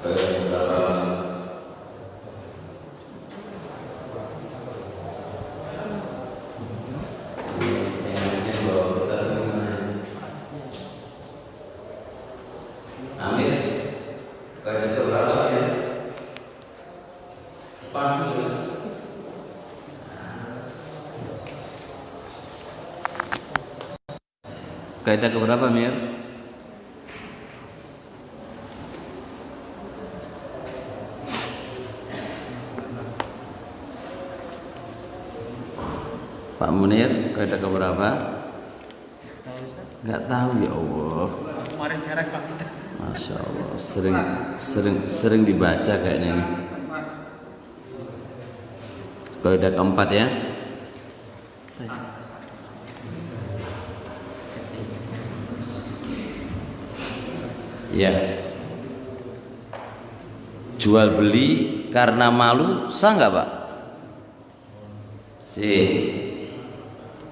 Amir, kaidah berapa ya? Kaidah keberapa, Mir? Pak Munir, kaidah keberapa? Enggak tahu ya Allah. Kemarin jarak Pak kita. Masya Allah, sering dibaca kayaknya ini. Kaidah keempat ya. Ya. Jual beli karena malu sah nggak Pak?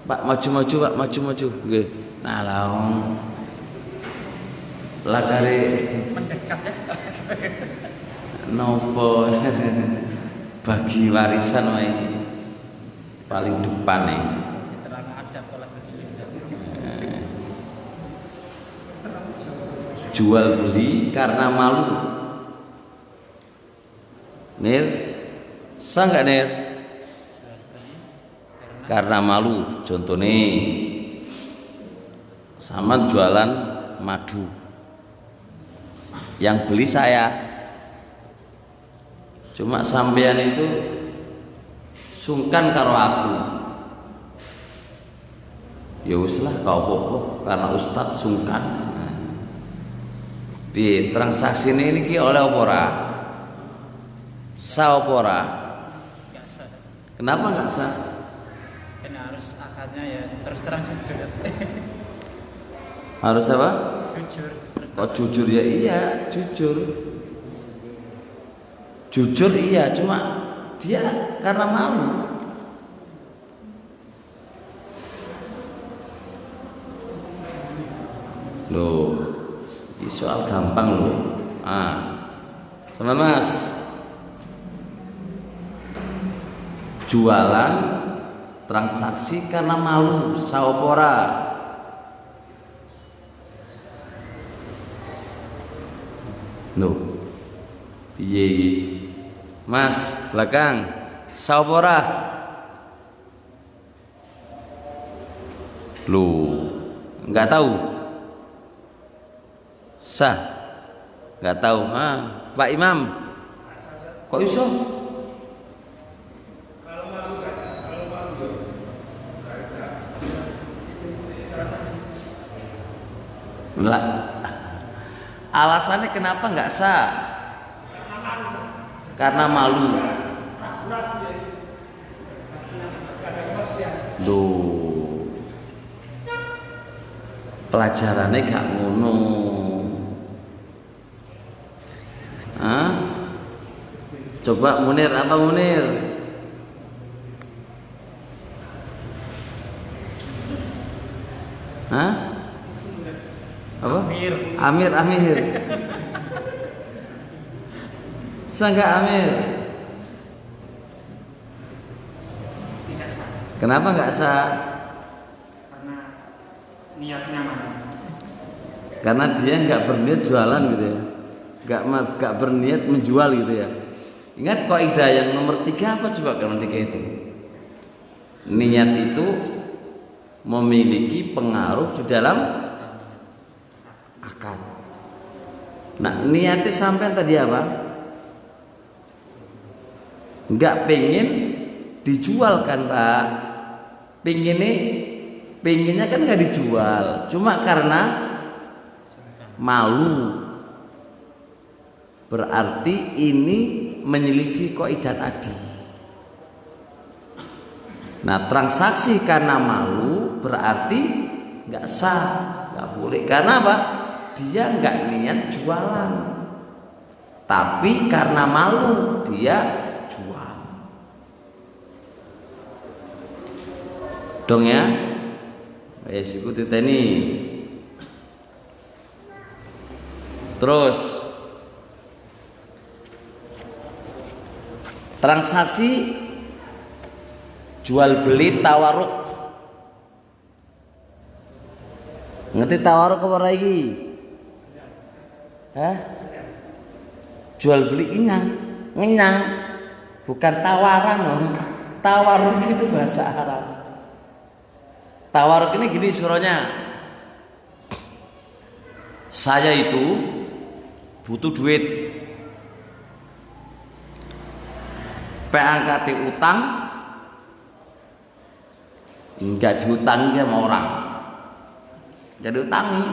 Pak maju-maju Pak, maju-maju. Nggih. Nah, laong lagare Mendekat ya. nopo bagi warisan wae paling depan nih. Terang adab tolak Jual beli karena malu. Nir, sah nggak Nir? Karena malu. Contoh nih, sama jualan madu. Yang beli saya, cuma sampean itu sungkan karo aku. Ya wis lah kau apa karena ustadz sungkan. Piye transaksi ini ki oleh apa ora? Sah apa ora? Nggak sah. Kenapa nggak sah? Kan harus akadnya ya terus terang jujur. Harus apa? Jujur. Terus Oh jujur ya iya jujur. Jujur iya cuma dia karena malu. Loh, ini soal gampang loh. Sama Mas. Jualan transaksi karena malu, saopora. Loh, piye iki? Mas, belakang, saopora. Loh, enggak tahu. Sah, enggak tahu. Pak Imam, kok iso? Lah, alasannya kenapa nggak sah? Karena malu. Loh, pelajarannya gak ngono. Coba Munir, apa Munir? Apa? Amir. Sangga Amir. tidak sah. Kenapa nggak sah? Karena niatnya mana? Karena dia nggak berniat jualan gitu ya, nggak berniat menjual gitu ya. Ingat kaidah yang nomor 3 apa coba nomor 3 itu? Niat itu memiliki pengaruh di dalam akad. Nah niatnya sampai tadi apa? Nggak pengen dijual kan Pak? Pengennya kan nggak dijual, cuma karena malu. Berarti ini menyelisih kaidah tadi. Nah transaksi karena malu berarti nggak sah, nggak boleh. Karena apa? Dia nggak niat jualan, tapi karena malu dia jual. Dong ya? Ikuti teni. Terus Transaksi jual beli tawaruk. Ngerti tawaruk apa lagi? Hah? Jual beli ngenyang, bukan tawaran loh. Tawaruk itu bahasa Arab. Tawaruk ini gini suruhnya. Saya itu butuh duit. PAKT utang enggak diutangi sama orang. Jadi utangi.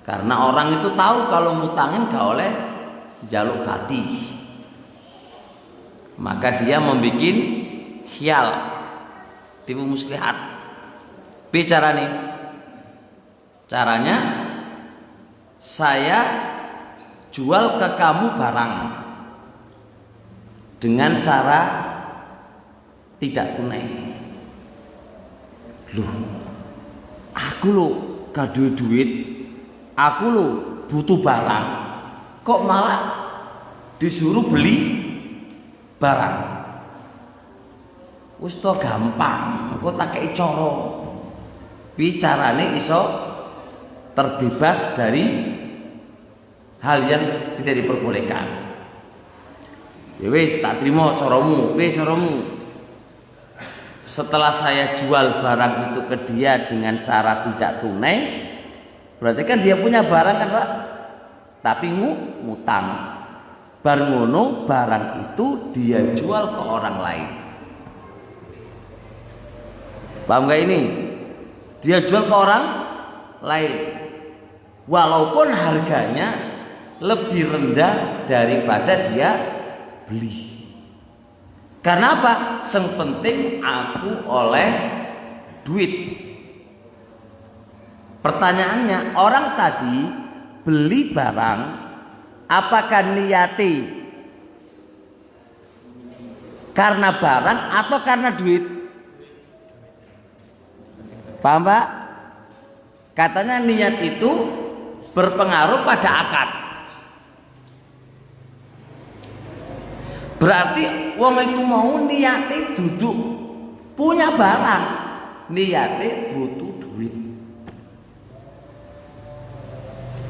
Karena orang itu tahu kalau ngutangin gak oleh jaluk bati. Maka dia membuat khial, tipu muslihat. Bicara nih. Caranya saya jual ke kamu barang dengan cara tidak tunai. Loh, aku lo kado duit, aku lo butuh barang, kok malah disuruh beli barang? Wis to gampang, kok tak kei cara. Bicarane iso terbebas dari hal yang tidak diperbolehkan. Ya wis tak terima caramu, caramu. Setelah saya jual barang itu ke dia dengan cara tidak tunai, berarti kan dia punya barang kan Pak, tapi ngutang. Bar ngono barang itu dia jual ke orang lain. Paham gak ini? Dia jual ke orang lain, walaupun harganya lebih rendah daripada dia beli. Karena apa? Yang penting aku oleh duit. Pertanyaannya, orang tadi beli barang, apakah niati karena barang atau karena duit? Paham Pak? Katanya niat itu berpengaruh pada akad. Berarti wong iku mau niate duduk punya barang, niate butuh duit.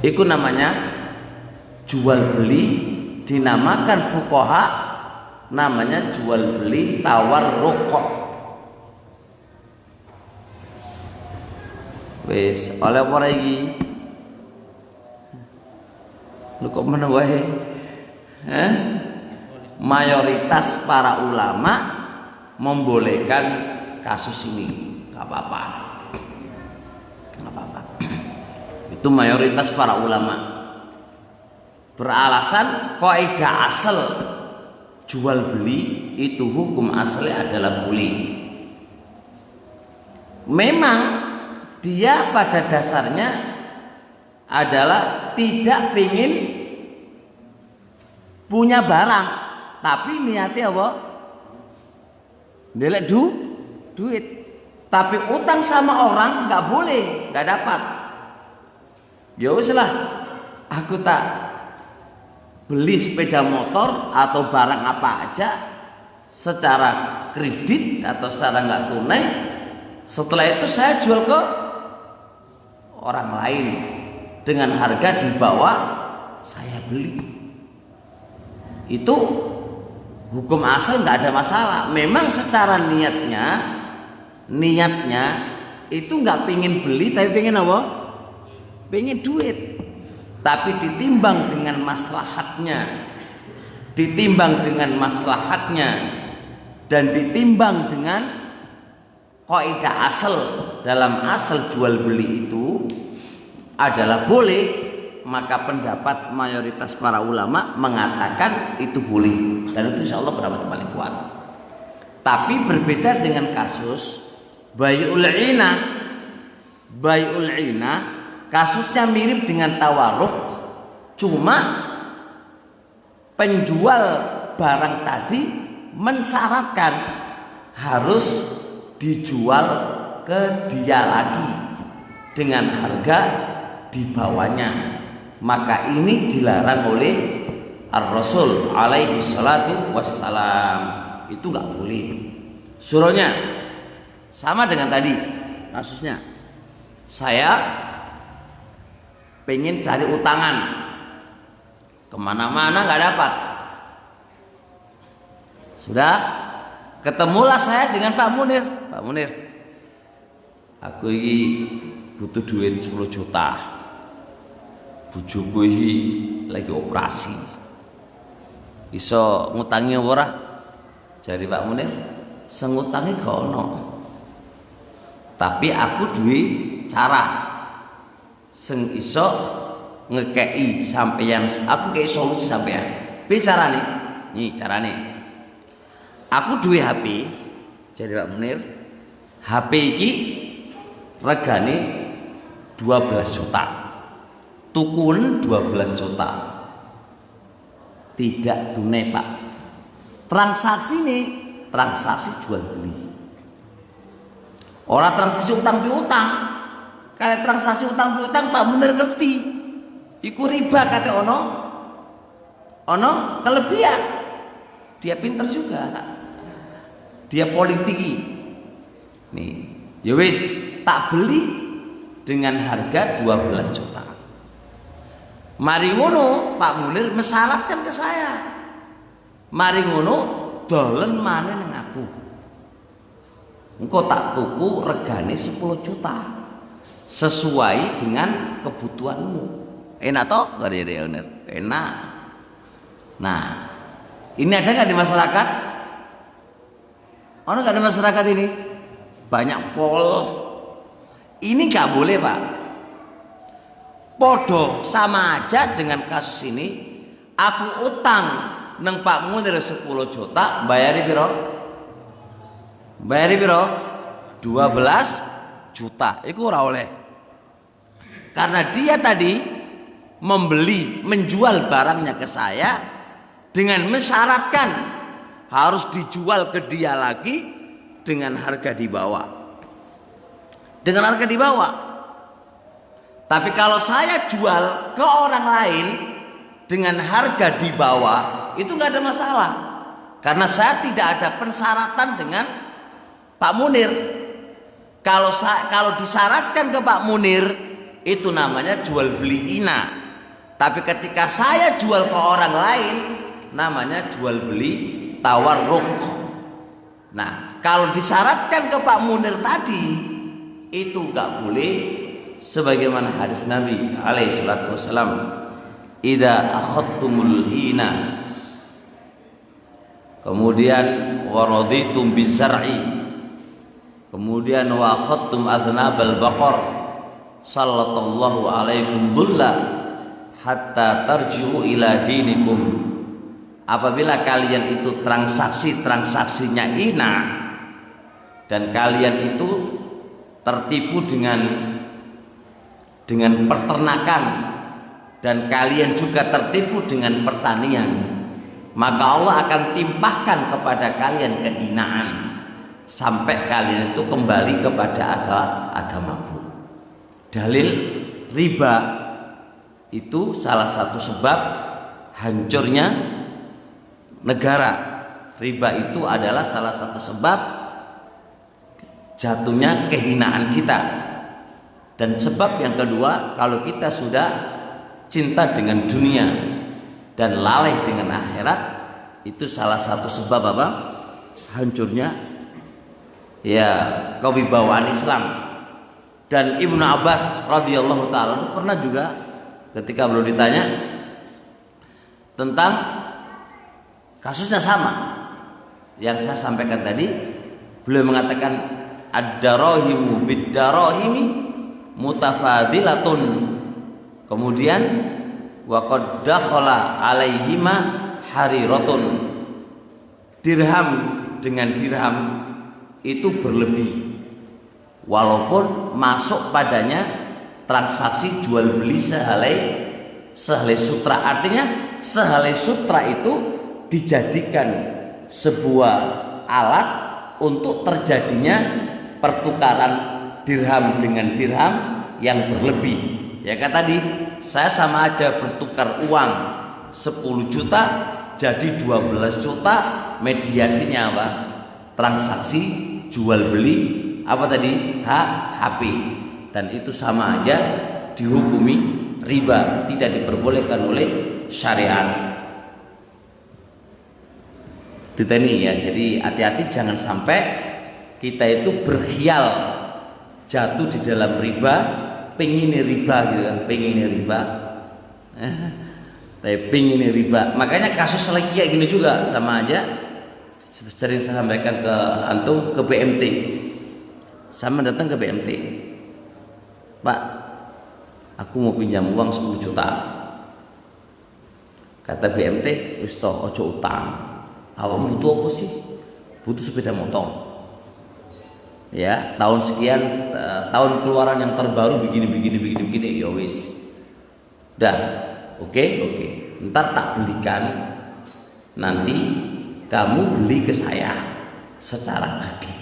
Iku namanya jual beli, dinamakan fuqaha namanya jual beli tawar rokok. Wis oleh apa lagi? Lu kok mana wae? Hah? Mayoritas para ulama membolehkan kasus ini, nggak apa-apa, nggak apa-apa. Itu mayoritas para ulama beralasan kaidah asal jual beli itu hukum asli adalah boleh. Memang dia pada dasarnya adalah tidak ingin punya barang. Tapi niatnya apa? Ndelek duit. Tapi utang sama orang nggak boleh, nggak dapat. Ya wis lah, aku tak beli sepeda motor atau barang apa aja secara kredit atau secara nggak tunai. Setelah itu saya jual ke orang lain dengan harga di bawah saya beli. Itu hukum asal nggak ada masalah. Memang secara niatnya itu nggak pengen beli, tapi pengen apa? Pengen duit. Tapi ditimbang dengan maslahatnya, dan ditimbang dengan kaidah asal dalam asal jual beli itu adalah boleh. Maka pendapat mayoritas para ulama mengatakan itu boleh, dan itu insya Allah pendapat paling kuat. Tapi berbeda dengan kasus bai'ul ina. Bai'ul ina kasusnya mirip dengan tawaruk, cuma penjual barang tadi mensyaratkan harus dijual ke dia lagi dengan harga di bawahnya. Maka ini dilarang oleh Ar-Rasul alaihi salatu wassalam. Itu nggak boleh. Suruhnya sama dengan tadi kasusnya. Saya pengen cari utangan, kemana-mana nggak dapat. Sudah ketemulah saya dengan Pak Munir. Pak Munir, aku ini butuh duit 10 juta. Bojoku iki lagi operasi. Iso ngutangi apa ora? Jari Pak Munir, sengutangi gak ono. Tapi aku duwe cara sing iso ngekei sampeyan, aku kei solusi sampeyan. Piye carane? Nih carane. Aku duwe HP, jari Pak Munir, HP iki regane 12 juta. Tukun 12 juta. Tidak tunai Pak. Transaksi ini transaksi jual beli. Orang transaksi utang piutang. Kalau transaksi utang piutang Pak Munir ngerti. Iku riba kata ono kelebihan. Dia pinter juga. Dia politiki. Nih, ya wis tak beli dengan harga 12 juta. Mari ngono Pak Munir mesyaratkan ke saya. Mari ngono dolen maneh nang aku. Engko tak tuku regane 10 juta. Sesuai dengan kebutuhanmu. Enak toh? Enak. Nah, ini ada nggak di masyarakat? Ada nggak di masyarakat ini? Banyak pol. Ini nggak boleh Pak. Podo sama aja dengan kasus ini. Aku utang neng Pak Munir 10 juta, bayari piro? Bayari piro? 12 juta. Iku ora oleh. Karena dia tadi menjual barangnya ke saya dengan mensyaratkan harus dijual ke dia lagi dengan harga di bawah. Dengan harga di bawah. Tapi kalau saya jual ke orang lain dengan harga di bawah, itu nggak ada masalah. Karena saya tidak ada pensyaratan dengan Pak Munir. Kalau disyaratkan ke Pak Munir, itu namanya jual beli ina. Tapi ketika saya jual ke orang lain, namanya jual beli tawarruk. Nah, kalau disyaratkan ke Pak Munir tadi, itu nggak boleh. Sebagaimana hadis Nabi alaihi salatu wasalam, idza akhadtumul ina, kemudian waraditum bizar'i, kemudian wa akhadtum adnabal baqar, sallallahu alaikum dhulla hatta tarji'u ila dinikum. Apabila kalian itu transaksinya ina dan kalian itu tertipu dengan peternakan dan kalian juga tertipu dengan pertanian, maka Allah akan timpahkan kepada kalian kehinaan sampai kalian itu kembali kepada agamaku. Dalil riba itu salah satu sebab hancurnya negara. Riba itu adalah salah satu sebab jatuhnya kehinaan kita. Dan sebab yang kedua, kalau kita sudah cinta dengan dunia dan lalai dengan akhirat, itu salah satu sebab apa? Hancurnya ya kewibawaan Islam. Dan Ibnu Abbas radhiyallahu taala pernah juga ketika beliau ditanya tentang kasusnya sama yang saya sampaikan tadi, beliau mengatakan ad-darahimu bid-darahimi mutafadilatun, kemudian wa qad dakhala alaihima hariratun, dirham dengan dirham itu berlebih walaupun masuk padanya transaksi jual beli sehelai sutra. Artinya sehelai sutra itu dijadikan sebuah alat untuk terjadinya pertukaran dirham dengan dirham yang berlebih. Ya kan tadi saya sama aja bertukar uang 10 juta jadi 12 juta, mediasinya apa? Transaksi jual beli apa tadi? HP. Dan itu sama aja dihukumi riba, tidak diperbolehkan oleh syariat. Diteni ya, jadi hati-hati jangan sampai kita itu berkhial jatuh di dalam riba, pengen riba gitu kan, pengen riba. Tapi pengen riba. Makanya kasus lagi kayak gini juga sama aja. Sering saya sampaikan ke antum, ke BMT. Sama datang ke BMT. Pak, aku mau pinjam uang 10 juta. Kata BMT, wis to ojo utang. Awak butuh apa sih? Butuh sepeda motor. Ya, tahun sekian, tahun keluaran yang terbaru begini, ya wis. Dah, oke. Ntar tak belikan. Nanti kamu beli ke saya secara kredit.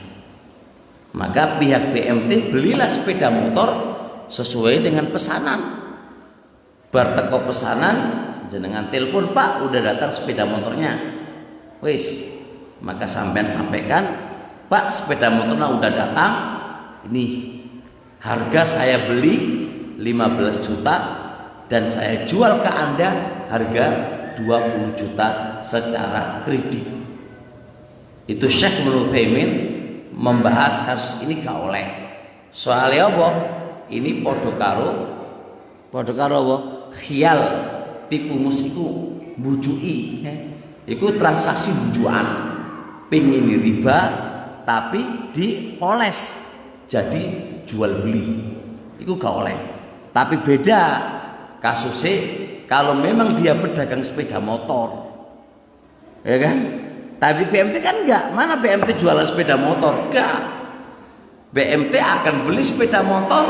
Maka pihak BMT belilah sepeda motor sesuai dengan pesanan. Bar teko pesanan, jenengan telepon, Pak, udah datang sepeda motornya. Wis, maka sampean sampaikan, Pak, sepeda motornya udah datang. Ini harga saya beli 15 juta dan saya jual ke Anda harga 20 juta secara kredit. Itu Syekh Ibnu Utsaimin membahas kasus ini gak oleh. Soalnya apa? Ini podo karo apa? Khial, tipu musiku, bujui. Iku transaksi bujuan. Pengen riba tapi dipoles jadi jual beli. Iku gak oleh. Tapi beda kasusnya kalau memang dia pedagang sepeda motor. Ya kan? Tapi BMT kan enggak. Mana BMT jualan sepeda motor? Enggak. BMT akan beli sepeda motor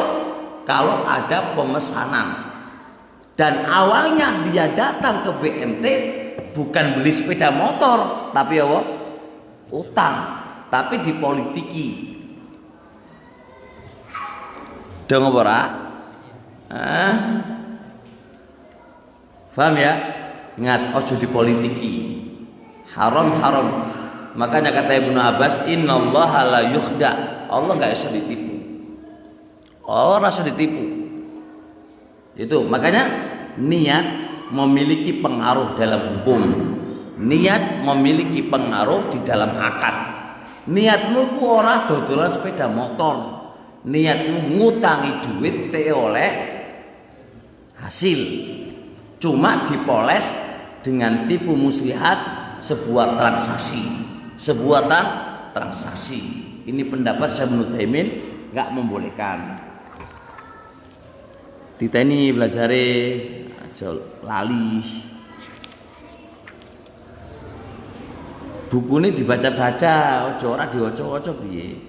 kalau ada pemesanan. Dan awalnya dia datang ke BMT bukan beli sepeda motor, tapi apa? Utang, tapi dipolitiki. Dong ora? Paham ya? Ingat, ojo dipolitiki. Haram. Makanya kata Ibnu Abbas, innallaha la yukhda. Allah enggak bisa ditipu. Orang rasa ditipu. Itu makanya niat memiliki pengaruh dalam hukum. Niat memiliki pengaruh di dalam akad. Niatmu ku ora dodolan sepeda motor. Niatmu ngutangi duit te oleh hasil. Cuma dipoles dengan tipu muslihat sebuah transaksi. Ini pendapat Syekh Ibnu Utsaimin enggak membolehkan. Diteni belajare aja lali. Buku ini dibaca-baca, ojo ora dioco-oco piye.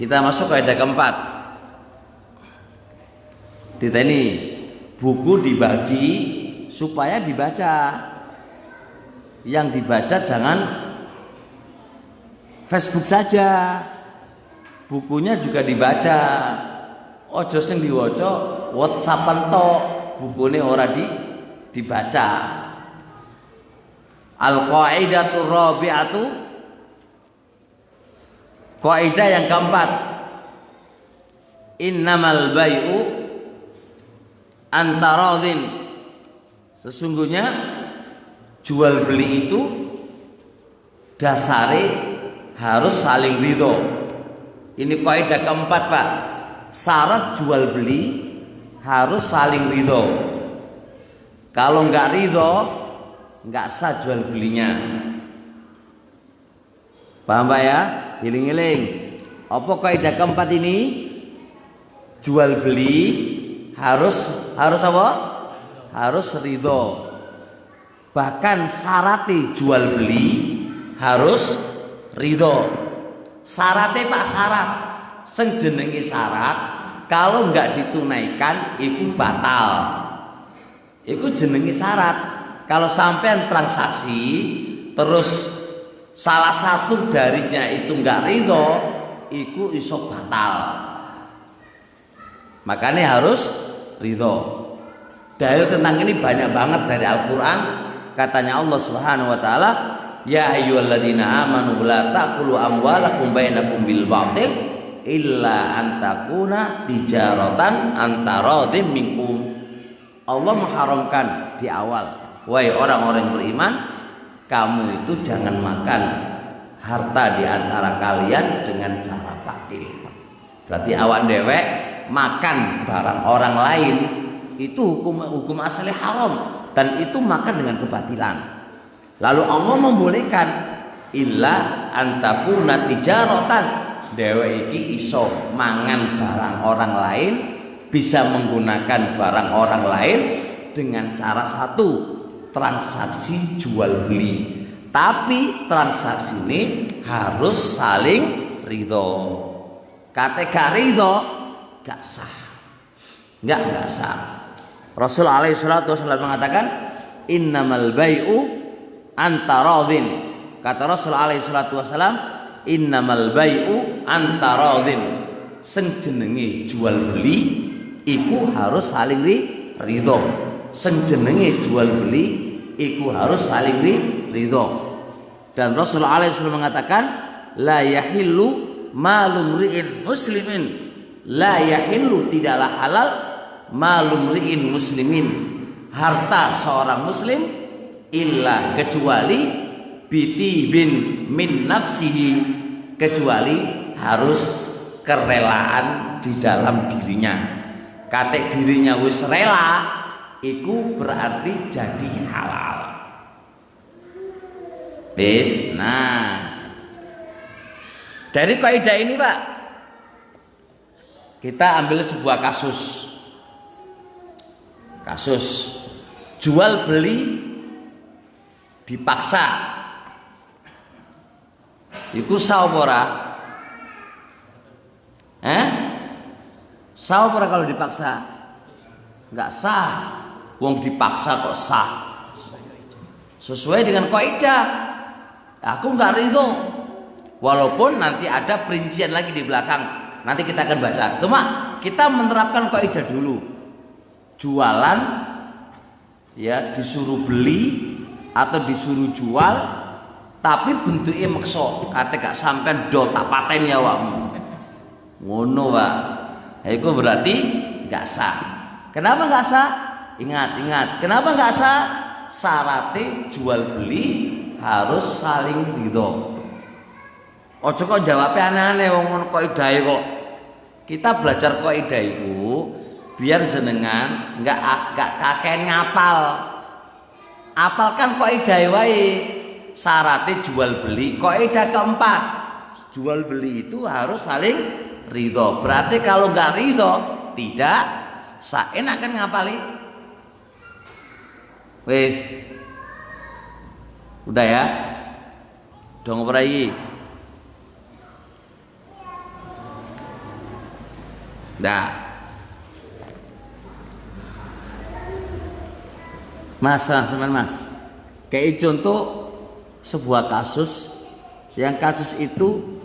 Kita masuk ke kaidah keempat. Diteni buku dibagi supaya dibaca. Yang dibaca jangan Facebook saja. Bukunya juga dibaca. Ojo sing diwaca WhatsAppan tok, bukune ora dibaca. Al-qaidatu rabi'atu, kaidah yang keempat. Innamal bai'u antaradhin. Sesungguhnya jual beli itu dasare harus saling ridho. Ini kaidah keempat, Pak. Syarat jual beli harus saling ridho. Kalau nggak ridho, nggak sah jual belinya. Paham Pak ya? Giling-giling. Apa kaidah keempat ini? Jual beli harus apa? Harus ridho. Bahkan syaratnya jual beli harus ridho. Syaratnya Pak, syarat sing jenenge syarat kalau nggak ditunaikan itu batal. Itu jenenge syarat. Kalau sampean transaksi terus salah satu darinya itu nggak ridho, itu iso batal. Makanya harus ridho. Dalil tentang ini banyak banget dari Al-Quran. Katanya Allah Subhanahu wa taala, ya ayyuhalladzina amanu la ta'kulu amwalakum bainakum bil batil illa an takuna tijaratan antaradhim minkum. Allah mengharamkan di awal, wahai orang-orang beriman, kamu itu jangan makan harta di antara kalian dengan cara batil. Berarti awak dewek makan barang orang lain itu hukum asli haram, dan itu makan dengan kebatilan. Lalu Allah membolehkan illa antakuna tijaratan, dewek iki iso mangan barang orang lain, bisa menggunakan barang orang lain dengan cara satu, transaksi jual beli. Tapi transaksi ini harus saling ridho. Kata gak ridho gak sah, gak sah. Rasul alaihi salatu wasallam mengatakan innamal bai'u antaradhin. Kata Rasul alaihi salatu wasallam, innamal bai'u antaradhin. Sing jenenge jual beli iku harus saling ridho. Sing jenenge jual beli iku harus saling ridho. Dan Rasul alaihi wasallam mengatakan la yahillu malum ri'in muslimin, la yahillu, tidaklah halal malum ri'in muslimin, harta seorang muslim, illa, kecuali biti bin min nafsihi, kecuali harus kerelaan di dalam dirinya. Katek dirinya wis rela iku berarti jadi halal. Wis, nah dari kaidah ini Pak, kita ambil sebuah kasus jual beli dipaksa, iku sah apa ora? Sah apa ora kalau dipaksa? Enggak sah. Wong dipaksa kok sah? Sesuai dengan kaidah. Aku enggak ridho. Walaupun nanti ada perincian lagi di belakang, nanti kita akan baca. Cuma kita menerapkan kaidah dulu. Jualan ya disuruh beli atau disuruh jual, tapi bentuknya makso. Kate gak sampean do tak paten ya awakmu. Ngono, Pak. Itu berarti gak sah. Kenapa gak sah? Ingat. Kenapa gak sah? Syaratnya jual beli harus saling ridho. Ojo kok jawabnya aneh-aneh wong ngono kaidahe kok. Kita belajar kaidah iku biar jenengan enggak kakean ngapal. Apalkan kaidah wae. Syaratnya jual beli. Kaidah keempat, jual beli itu harus saling ridho. Berarti kalau enggak ridho tidak sah. Enak kan ngapali? Wis. Udah ya? Dong berai. Nah, Mas, kayak contoh sebuah kasus, yang kasus itu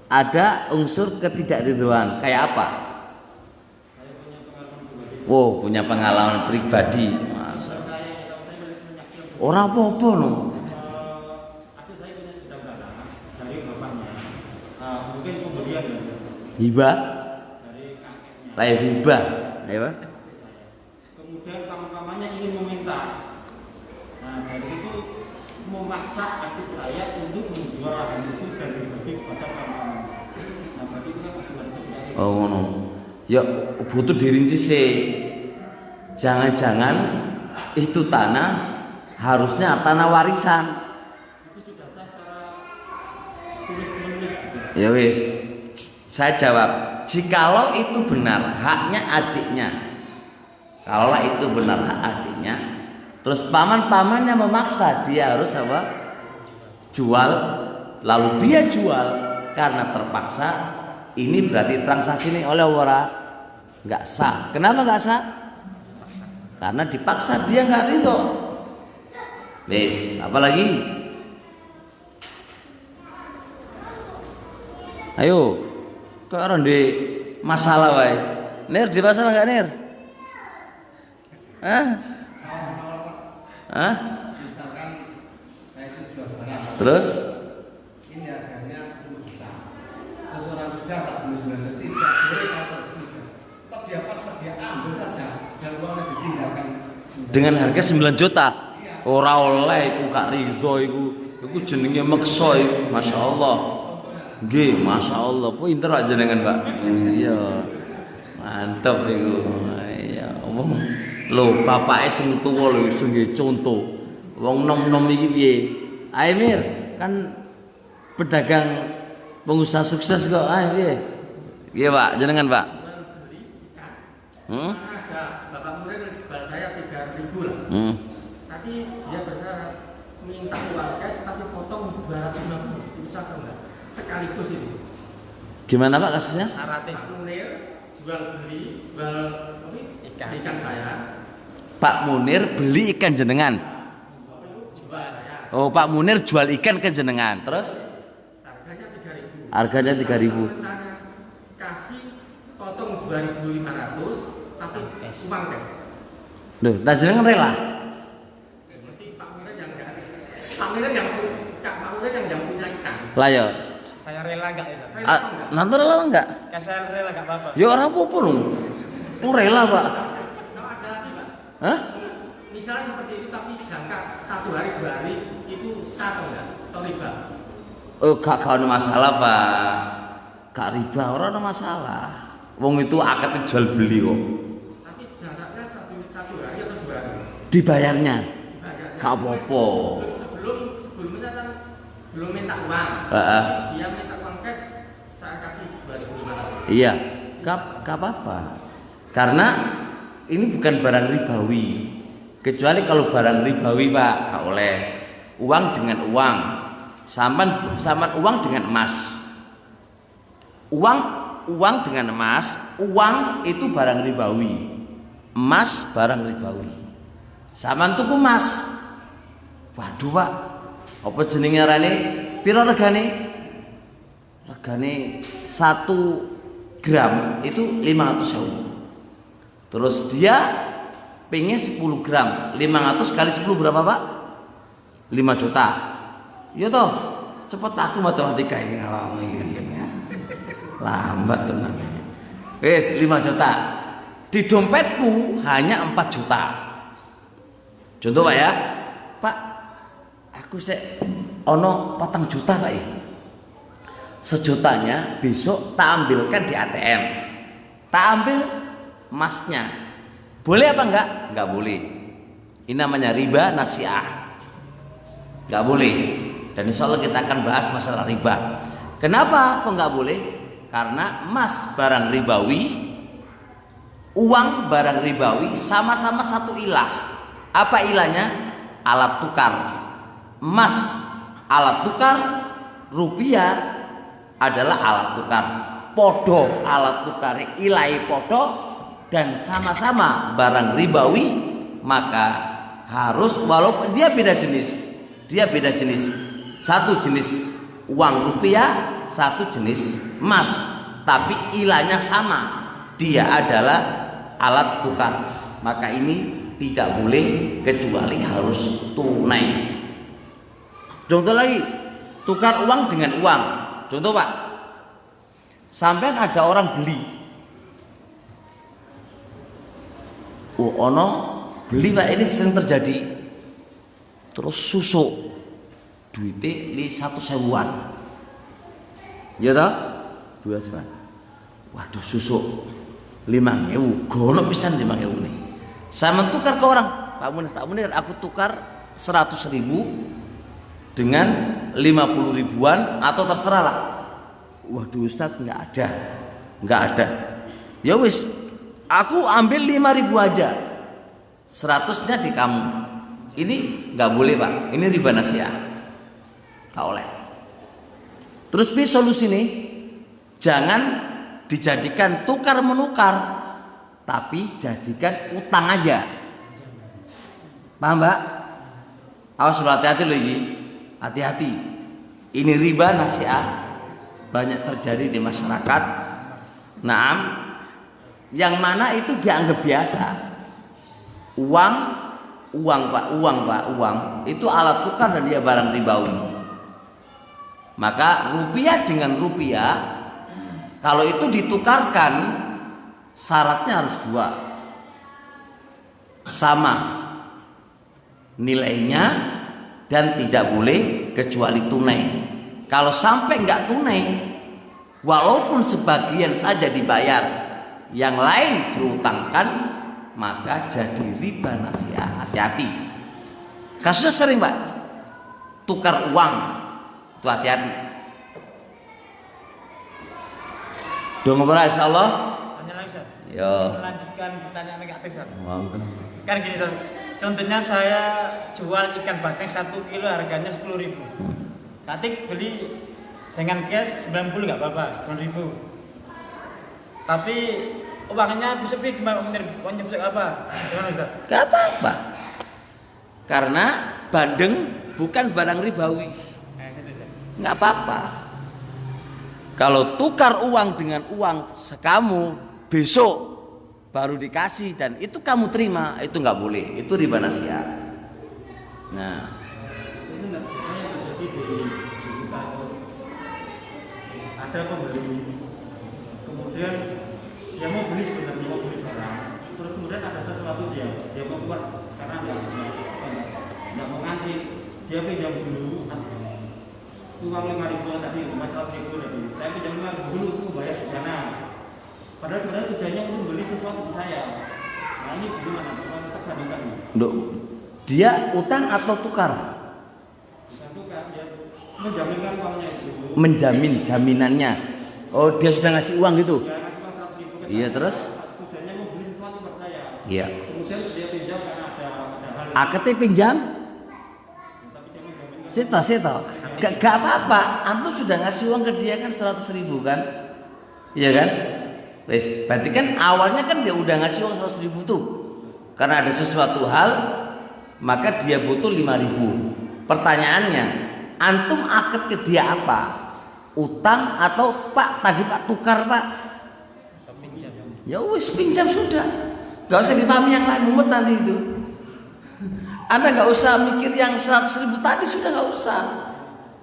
ada unsur ketidakridhoan, kayak apa? Wow, punya pengalaman pribadi, Mas. Orang apa-apa no. Hibah. Layak hibah, ya Pak. Kemudian paman-pamannya ingin meminta. Nah, dari itu memaksa adik saya untuk menjual lahan itu dan dibagi kepada paman-paman. Nah, bagi itu kan oh ngono. Ya butuh dirinci sih. Jangan-jangan itu tanah harusnya tanah warisan. Itu sudah sah secara tulis-menulis. Ya wis. Saya jawab, jikalau itu benar haknya adiknya, kalaulah itu benar hak adiknya, terus paman-pamannya memaksa dia harus apa? Jual, lalu dia jual karena terpaksa, ini berarti transaksi ini oleh orang nggak sah. Kenapa nggak sah? Karena dipaksa, dia nggak ridho. Wis, apalagi? Ayo. Kok orang di masalah wae. Nir di masalah enggak Nir? Hah? Hah? Misalkan saya itu jual barang. Terus? Ini harganya 10 juta. Terus orang sudah 49 juta. Tidak boleh kalau 10 juta. Tetap dia paksa dia ambil saja dan uangnya ditinggalkan. Dengan harga 9 juta. Ora oleh iku gak rido iku. Iku jenenge meksa iku. Masyaallah. Nggih, masyaallah. Pinter aja jenengan, Pak. Iya. Mantap iku. Iya, wong lho bapake sing tuwa lho iso nggih contoh. Wong nom-nom iki piye? Ae Mir, kan pedagang pengusaha sukses kok. Ae piye? Piye, Pak? Jenengan, Pak? Ada bapak murid jual saya 3.000 lah. Tapi dia bersyarat minta uang cash tapi potong 250. Bisa atau enggak? Sekaligus itu. Gimana, Pak, kasusnya? Syaratnya Pak Munir jual ikan saya. Pak Munir beli ikan jenengan. Jual saya. Oh, Pak Munir jual ikan ke jenengan. Terus Harganya 3.000. harganya 3.000. Pertanyaan, kasih potong 2.500 tapi uang cash. Loh, nah jenengan rela? Berarti Pak Munir yang enggak. Pak Munir yang punya ikan. Lah ya. saya rela enggak ya? Rela atau enggak? Nanti rela enggak? Kayak saya rela enggak apa-apa. Ya orang apa-apa lho. Oh, rela, Pak. Kalau ada lagi Pak. Hah? Misalnya seperti itu tapi jangka 1 hari 2 hari itu sah atau enggak? Atau riba? Oh, gak ada masalah, Pak. Gak riba, orang ada masalah. Wong itu akad jual beli kok. Tapi jaraknya satu hari atau 2 hari? Dibayarnya Dibayarnya. gak apa-apa. Sebelumnya kan belum minta uang. Heeh. Dia minta uang cash, saya kasih 2.500. Iya, gak apa-apa. Karena ini bukan barang ribawi. Kecuali kalau barang ribawi, Pak, gak oleh. Uang dengan uang. Saman uang dengan emas. Uang dengan emas, uang itu barang ribawi. Emas barang ribawi. Saman tuku emas. Waduh, Pak. Apa jenenge arane? Piro regane? Regane 1 gram itu 500.000. Terus dia pengen 10 gram. 500 kali 10 berapa, Pak? 5 juta. Ya toh, cepet aku matematika ini. Lambat tenan. Wes 5 juta. Di dompetku hanya 4 juta. Contoh, Pak ya. Pak, aku ono 4 juta, Pak ya. Sejutanya besok tak ambilkan di ATM. Tak ambil emasnya. Boleh apa enggak? Enggak boleh. Ini namanya riba nasiah. Enggak boleh. Dan insya Allah kita akan bahas masalah riba. Kenapa kok enggak boleh? Karena emas barang ribawi, uang barang ribawi sama-sama satu ilah. Apa ilahnya? Alat tukar. Emas alat tukar, rupiah adalah alat tukar. Podo alat tukar, ilahi podo, dan sama-sama barang ribawi, maka harus walaupun dia beda jenis. Satu jenis uang rupiah, satu jenis emas, tapi ilahnya sama. Dia adalah alat tukar. Maka ini tidak boleh kecuali harus tunai. Contoh lagi, tukar uang dengan uang. Contoh, Pak, sampai ada orang beli. Oh, ono beli, Pak, ini sering terjadi. Terus susuk duitnya li 1.000-an. Ya toh? 2.000. Waduh, susuk 5.000. Gono pisan 5.000 nih. Saya mentukar ke orang, Pak Munir, aku tukar 100.000 dengan 50 ribuan atau terserah lah. Waduh, Ustadz, nggak ada. Ya wis, aku ambil 5.000 aja, 100-nya di kamu. Ini nggak boleh, Pak. Ini riba nasiah, nggak oleh. Terus solusi nih, jangan dijadikan tukar menukar, tapi jadikan utang aja. Paham, Mbak? Awas, hati-hati loh ini. Hati-hati. Ini riba nasiah banyak terjadi di masyarakat. Nah, yang mana itu dianggap biasa. uang itu alat tukar dan dia barang ribawi. Maka rupiah dengan rupiah kalau itu ditukarkan syaratnya harus dua, sama nilainya dan tidak boleh kecuali tunai. Kalau sampai nggak tunai, walaupun sebagian saja dibayar, yang lain diutangkan, maka jadi riba nasiah. Hati-hati. Kasusnya sering Pak, tukar uang, itu hati-hati. Dong ngobrol insyaallah. Tanya lagi Ustaz. Yo. Melanjutkan pertanyaan negatif Ustaz. Monggo. Kan gini Ustaz. Contohnya saya jual ikan batang 1 kilo harganya 10.000. Nanti beli dengan cash 90 nggak apa-apa, 9.000. Tapi uangnya bisa beli gimana? Uangnya bisa apa? Gimana Ustaz? Gak apa-apa. Karena bandeng bukan barang ribawi. Gitu Ustaz. Nggak apa-apa. Kalau tukar uang dengan uang sekamu, besok baru dikasih dan itu kamu terima, itu nggak boleh. Itu riba nasiah. Nah, Ini nggak biasanya terjadi di kita itu ada pembeli, kemudian dia mau beli sebenarnya mau beli barang, terus kemudian ada sesuatu dia mau buat karena nggak mau ngantri, dia pinjam dulu uang 5.000 tadi, 100.000 tadi, saya pinjam 5.000 dulu untuk bayar di sana. Padahal sebenarnya tujuannya untuk beli sesuatu di saya. Nah ini gimana? Gimana tersandungkan ini? dia utang atau tukar? Satu kan dia menjaminkan uangnya itu. Menjamin jaminannya. Oh, dia sudah ngasih uang gitu? Dia ngasih uang 100.000 ke Iya, saya. terus? Tujuannya mau beli sesuatu buat saya. Iya. Kemudian dia pinjam karena ada hal. Aketnya pinjam? Tapi dia menjaminkan. Sita. Gak apa-apa. Antum sudah ngasih uang ke dia kan 100.000 kan? Iya kan? Wes, berarti kan awalnya kan dia udah ngasih uang 100.000 tuh. Karena ada sesuatu hal, maka dia butuh 5.000. Pertanyaannya, antum akad ke dia apa? Utang atau Pak tadi Pak tukar Pak? Pinjam. Ya wis pinjam sudah. Gak usah dipahami yang lain mumet nanti itu. Anda gak usah mikir yang 100.000 tadi, sudah gak usah.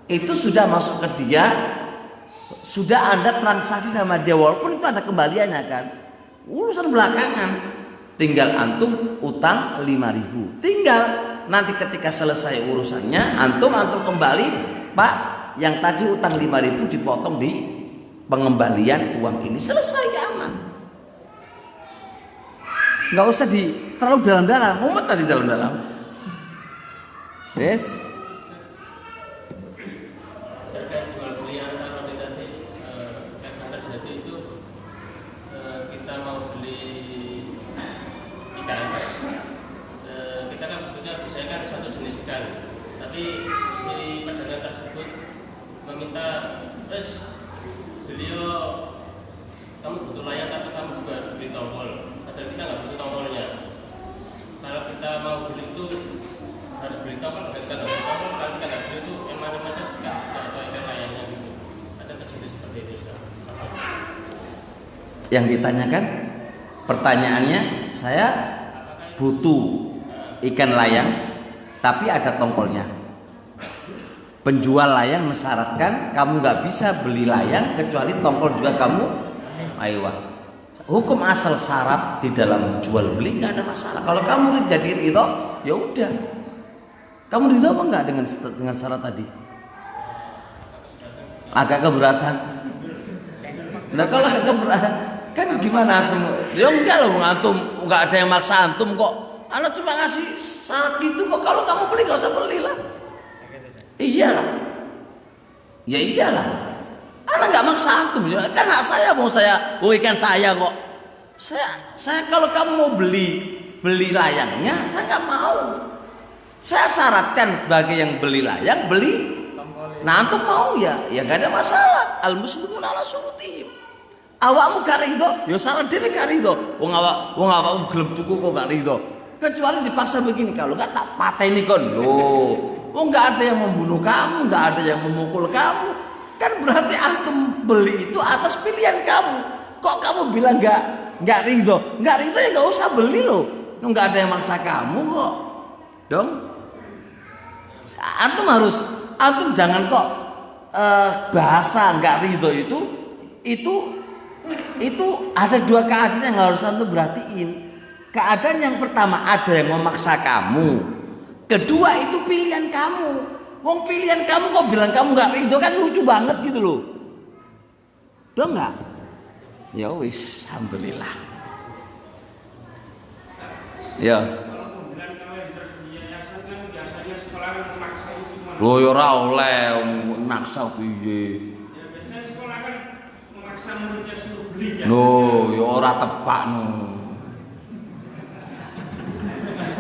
Itu sudah masuk ke dia, sudah Anda transaksi sama dia walaupun itu ada kembaliannya kan. Urusan belakangan. Tinggal antum utang 5.000. Tinggal nanti ketika selesai urusannya antum kembali, Pak, yang tadi utang 5.000 dipotong di pengembalian uang ini, selesai, aman. Nggak usah terlalu dalam-dalam, mumet tadi dalam-dalam. Yes. Terkait jual beli antara tadi kan jadi itu kita mau beli ikan, kita kan sebetulnya saya kan satu jenis ikan, tapi si pedagang tersebut meminta terus beliau kamu butuh layar tapi kamu juga harus beli tombol, padahal kita nggak butuh tombolnya. Kalau kita mau beli itu harus beli tombol, kita nggak beli tombol, kalau kita nggak beli itu emang nggak atau ikan layarnya gitu. Ada terjadi seperti ini. Yang ditanyakan pertanyaannya, saya butuh ikan layang tapi ada tongkolnya. Penjual layang mensyaratkan kamu nggak bisa beli layang kecuali tongkol juga kamu. Ayo, hukum asal syarat di dalam jual beli nggak ada masalah. Kalau kamu jadi ridho, ya udah. Kamu ridho apa nggak dengan syarat tadi? Agak keberatan. Nah kalau agak keberatan, kan gimana antum? Ya enggak loh, antum nggak ada yang maksa antum kok. Anak cuma ngasih syarat gitu kok. Kalau kamu beli nggak usah belilah. Iyalah. Ya iyalah. Anak nggak maksa antum, ya kan hak saya, mau saya, ikan saya kok. Saya kalau kamu mau beli layangnya, saya nggak mau. Saya syaratkan sebagai yang beli layang, beli. Nah antum mau ya nggak ada masalah. Al muslimun ala surutihim. Awakmu gak rido, ya salah dhewe gak rido. Wong awakmu gelem tuku kok gak rido. Kecuali dipaksa begini, kalau nggak tak pateni kon. Loh, nggak ada yang membunuh kamu, nggak ada yang memukul kamu. Kan berarti antum beli itu atas pilihan kamu. Kok kamu bilang nggak ridho? Nggak ridho ya nggak usah beli loh. Nggak ada yang maksa kamu kok. Dong. Antum jangan kok bahasa nggak ridho itu ada dua keadaan yang harus antum perhatiin. Keadaan yang pertama ada yang memaksa kamu. Kedua itu pilihan kamu. Wong pilihan kamu kok bilang kamu nggak ridho kan lucu banget gitu loh. Dong nggak? Ya wis, alhamdulillah. Ya. Loh ya ora oleh maksa piye. No, ya ora tepak no.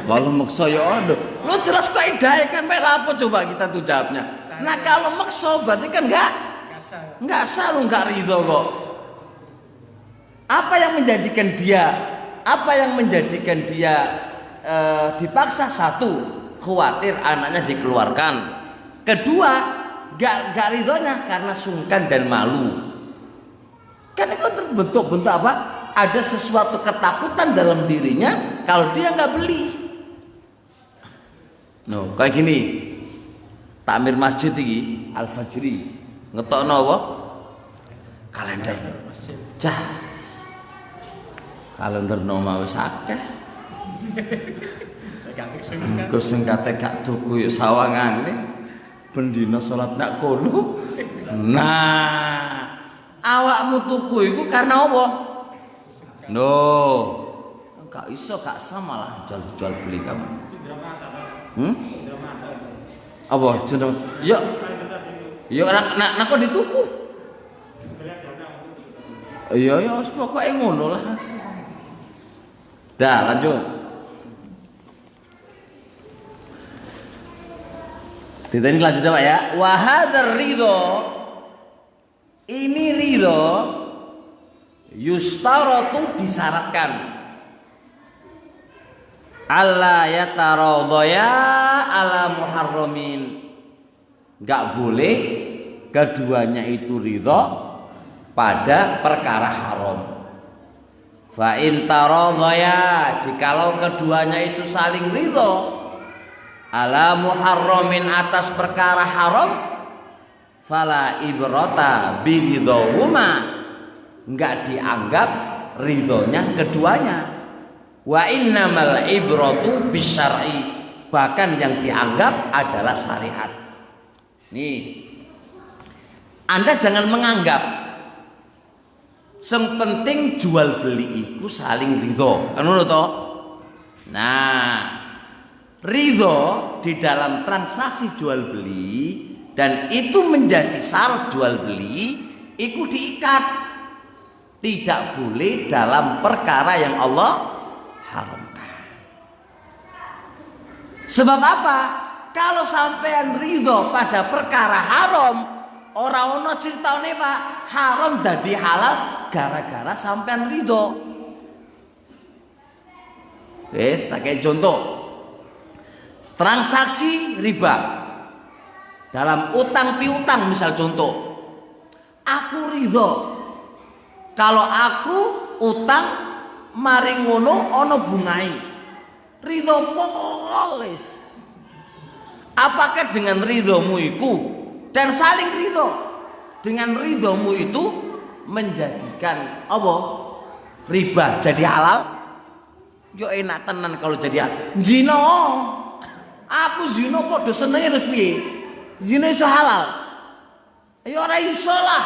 Kalau maksa ya ada. Lo jelas kaidah kan mek apa coba kita tuh jawabnya. Nah kalau maksa berarti kan enggak sah lo enggak ridho kok. Apa yang menjadikan dia dipaksa? Satu, khawatir anaknya dikeluarkan. Kedua, enggak ridhonya karena sungkan dan malu. Kan itu terbentuk apa? Ada sesuatu ketakutan dalam dirinya kalau dia nggak beli. No, kayak gini. Takmir masjid iki Al-Fajri ngetokno apa? Kalender. Jas. Kalender nama wis akeh. Engko sing kate gak tuku ya sawangane. Ben dina salat nak kono. Nah, awakmu tuku iku karena apa? No, gak iso gak sama lah jual beli kamu. Apa jeneng? Yo nak kok dituku. Ya wis pokoke ngono lah. Dah lanjut. Ini lanjut Pak ya. Wa hadzal ridho. Ini ridho yustaratu disyaratkan alla yataradaya ala muharramin. Enggak boleh keduanya itu ridho pada perkara haram. Fa in taradaya, jikalau keduanya itu saling ridho ala muharramin atas perkara haram, fala ibrata biridhahuma, enggak dianggap ridhonya keduanya. Wa innamal ibratu bisyar'i, bahkan yang dianggap adalah syariat. Nih, Anda jangan menganggap yang penting jual beli itu saling ridho, kan ngono toh? Nah, ridho di dalam transaksi jual beli dan itu menjadi syarat jual beli, itu diikat, tidak boleh dalam perkara yang Allah haramkan. Sebab apa? Kalau sampean ridho pada perkara haram, orang ono ceritane Pak, haram dadi halal gara-gara sampean ridho. Wes, tak kayak contoh. Transaksi riba dalam utang piutang, misal contoh, aku ridho kalau aku utang mari ngono ono bungai, ridho polis. Apakah dengan ridhomu itu dan saling ridho dengan ridhomu itu menjadikan apa riba jadi halal? Yo enak tenan kalau jadi halal. Zina, aku zina kok do senenge terus piye? Zina iso halal? Ya ora iso lah.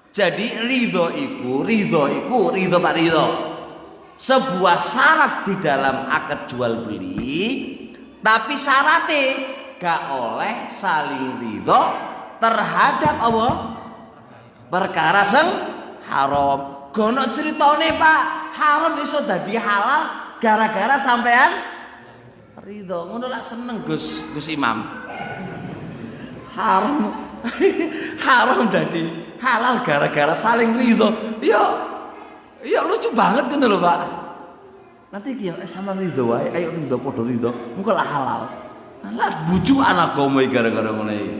Jadi ridho Pak ridho. Sebuah syarat di dalam akad jual beli, tapi syaratnya gak oleh saling ridho terhadap apa? Perkara sing haram. Gono ceritane Pak, haram iso dadi halal gara-gara sampean ridho. Ngono lak seneng Gus Imam. Haram dadi halal gara-gara saling ridho. Ya lucu banget gitu loh Pak. Nanti dia sama ridho wae, ayo ridho padha ridho, engko lah halal. Lah bujuk anak kowe gara-gara ngono iki.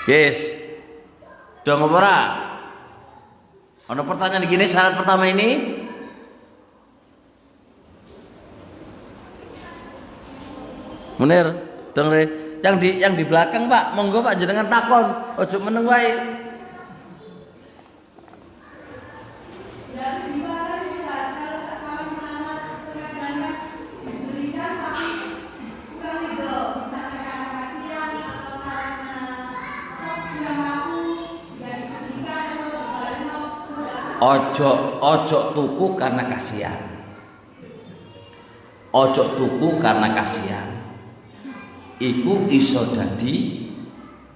Yes. Dong ora? Ana pertanyaan gini, syarat pertama ini Munir, denger yang di belakang Pak, monggo Pak jenengan takon, ojo meneng wae. Ojo tuku karena kasihan. Ojo tuku karena kasihan. Iku iso dadi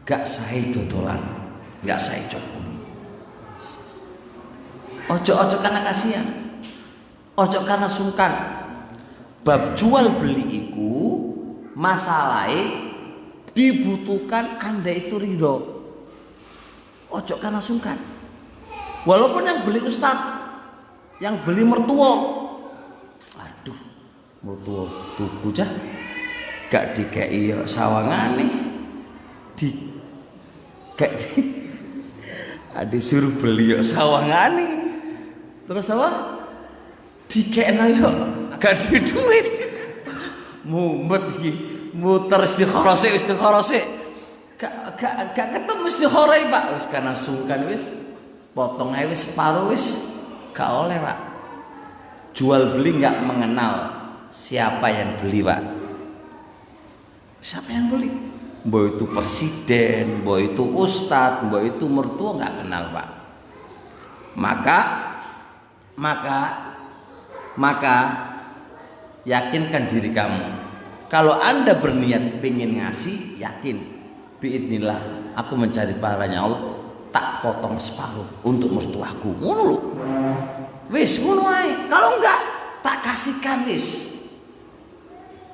gak sae dodolan, gak sae coba. Ojo karena kasihan. Ojo karena sungkan. Bab jual beli iku masalahnya dibutuhkan Anda itu ridho. Ojo karena sungkan. Walaupun yang beli ustadz, yang beli mertua, aduh, mertua tuku cah, gak dikei sawangane, gak disuruh beli sawangane, terus apa? Dikei yo, gak di duit, mumet muter istikharose, gak ketemu istikharoi Pak, wis karena sungkan wis. Potong aja wis separuh wis gak oleh Pak. Jual beli gak mengenal siapa yang beli Pak. Siapa yang beli? Mbok itu presiden, mbok itu ustadz, mbok itu mertua gak kenal Pak. Maka yakinkan diri kamu. Kalau Anda berniat pengen ngasih, yakin biidznillah aku mencari pahalanya Allah. Tak potong separuh untuk mertuaku, ngono lho. Wis ngono ae. Kalau enggak tak kasihkan wis.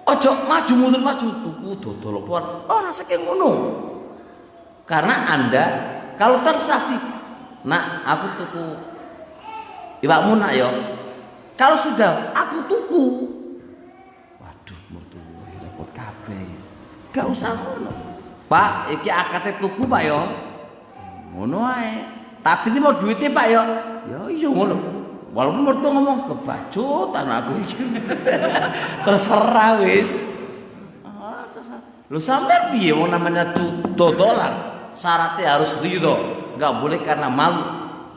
Ojo maju mundur maju tuku dodol keluar. Ora saking ngono. Karena Anda kalau transaksi, nak aku tuku iwakmu nak yo. Kalau sudah aku tuku, waduh mertua dapat kabeh. Gak usah ngono. Pak, iki akate tuku Pak yo. Ngono ae. Tapi iki mau duitnya Pak ya. Ya iya ngono. Walaupun mertua ngomong kebacutan aku iki. Terserah wis. Terserah. Lu sampean piye wong namanya dodolan? Syaratnya harus ridho. Enggak boleh karena malu.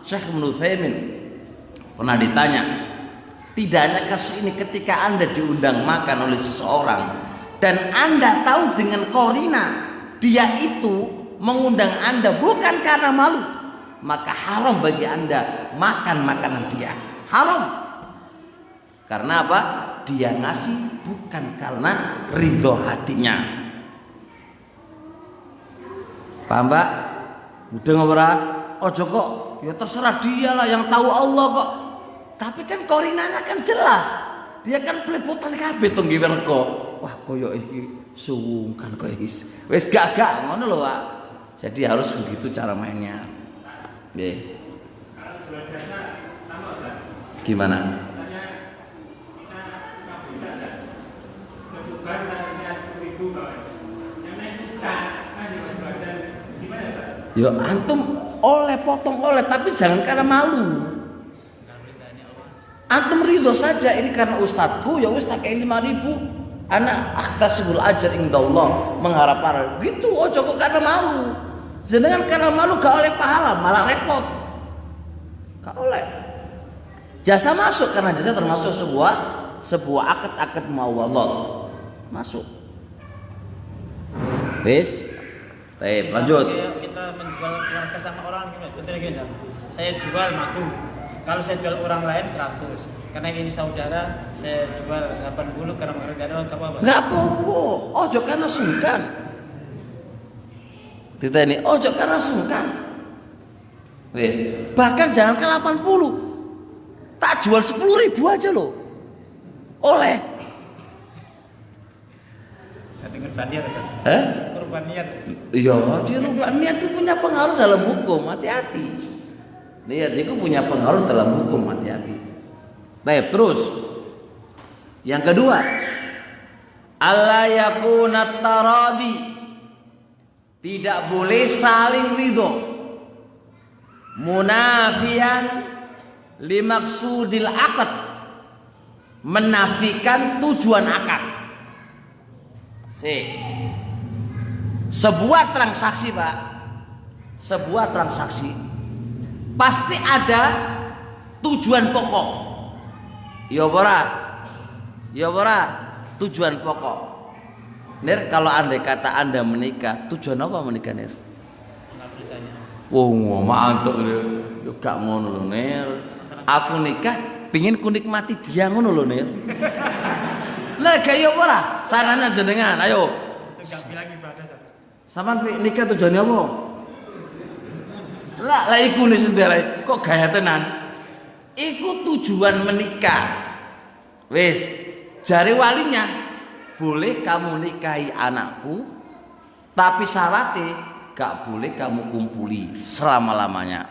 Syekh Ibnu Utsaimin pernah ditanya, tidak ada kasus ini ketika Anda diundang makan oleh seseorang dan Anda tahu dengan korina dia itu mengundang Anda bukan karena malu, maka haram bagi Anda makan makanan dia. Haram. Karena apa? Dia ngasih bukan karena ridho hatinya. Paham Pak? Udah ngobra? Ojo kok, ya terserah dia lah yang tahu Allah kok. Tapi kan korinanya kan jelas. Dia kan pelepotan kabeh tong nggih werko. Wah koyo iki sungkan kok wis gak ngono lho Pak. Jadi harus begitu cara mainnya. Nggih. Kalau jual jasa sama Pak. Gimana? Misalnya kita beca kan. Kebutuhan tarifnya 10.000 kawan. Yang naik instan kan jual jasa gimana Pak? Ya antum oleh potong oleh tapi jangan karena malu. Antum ridho saja ini karena ustadku ya wis tak kei 5.000. Ana akhtasibul ajar indallah, mengharap pahala. Gitu ojo kok karena malu. Sedangkan karena malu gak oleh pahala, malah repot. Gak oleh. Jasa masuk karena jasa termasuk sebuah akad muawadhat. Masuk. Wis. Baik, lanjut. Kita menjual keluarga sama orang gimana? Contohnya gini, saya jual madu. Kalau saya jual orang lain 100. Karena ini saudara, saya jual 80 karena mereka ada apa-apa. Enggak apa-apa. Ojo karena sungkan. Diteni ojo karena sungkan. Wis, bahkan jangan ke 80. Tak jual 10.000 aja loh. Oleh. Dengar niat Ustaz. Rubah niat. Iya, dia rubah niat itu punya pengaruh dalam hukum, hati-hati. Niat itu punya pengaruh dalam hukum, hati-hati. Baik, terus. Yang kedua, alla yakuna taradi. Tidak boleh saling ridho. Munafian limaksudil akad. Menafikan tujuan akad. Sebuah transaksi, Pak. Sebuah transaksi pasti ada tujuan pokok. Ya ora? Ya ora? Tujuan pokok. Nir, kalau andai kata Anda menikah, tujuan apa menikah, Nir? Wong mantap lho. Yo gak ngono lho, Nir. Aku nikah pengin ku nikmati dia ngono lho, Nir. Lah gak yo ora? Sarana jenengan, ayo. Enggak bilang ibadah. Sampeyan nikah tujuannya apa? Lah iku nih sendiri. Kok gaya tenan? Iku tujuan menikah. Wis, jari walinya, boleh kamu nikahi anakku, tapi syaratnya gak boleh kamu kumpuli selama-lamanya.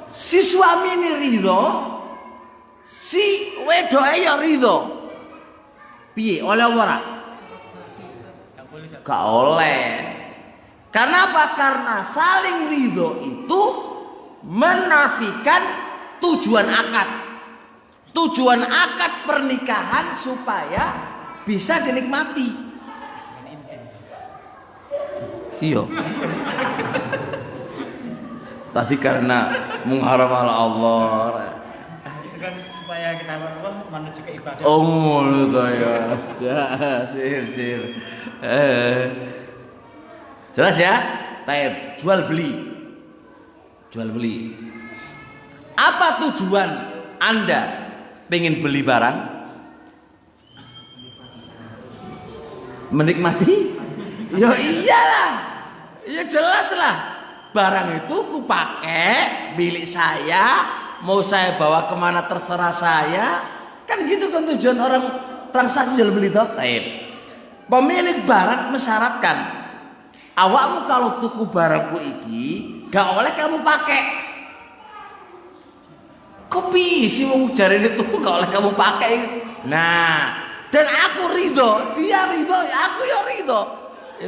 Si suami ini ridho, si wedoke ya ridho. Piye, oleh ora? Gak oleh. Karena apa? Karena saling ridho itu menafikan tujuan akad. Tujuan akad pernikahan supaya bisa dinikmati. Iya. Tadi karena mengharap Allah. Itu kan supaya kita menuju ke ibadah. Oh, ngono to ya. Sip. Jelas ya? Taib, jual beli. Apa tujuan Anda pengen beli barang? Menikmati? Ya iyalah. Ya jelas lah. Barang itu ku pakai milik saya, mau saya bawa kemana terserah saya. Kan gitu kan tujuan orang transaksi jual beli toh. Taib. Pemilik barang mensyaratkan, awakmu kalau tuku barangku iki gak oleh kamu pakai. Kopi sih mau cari itu gak oleh kamu pakai. Nah, dan aku ridho, dia ridho, aku ya ridho.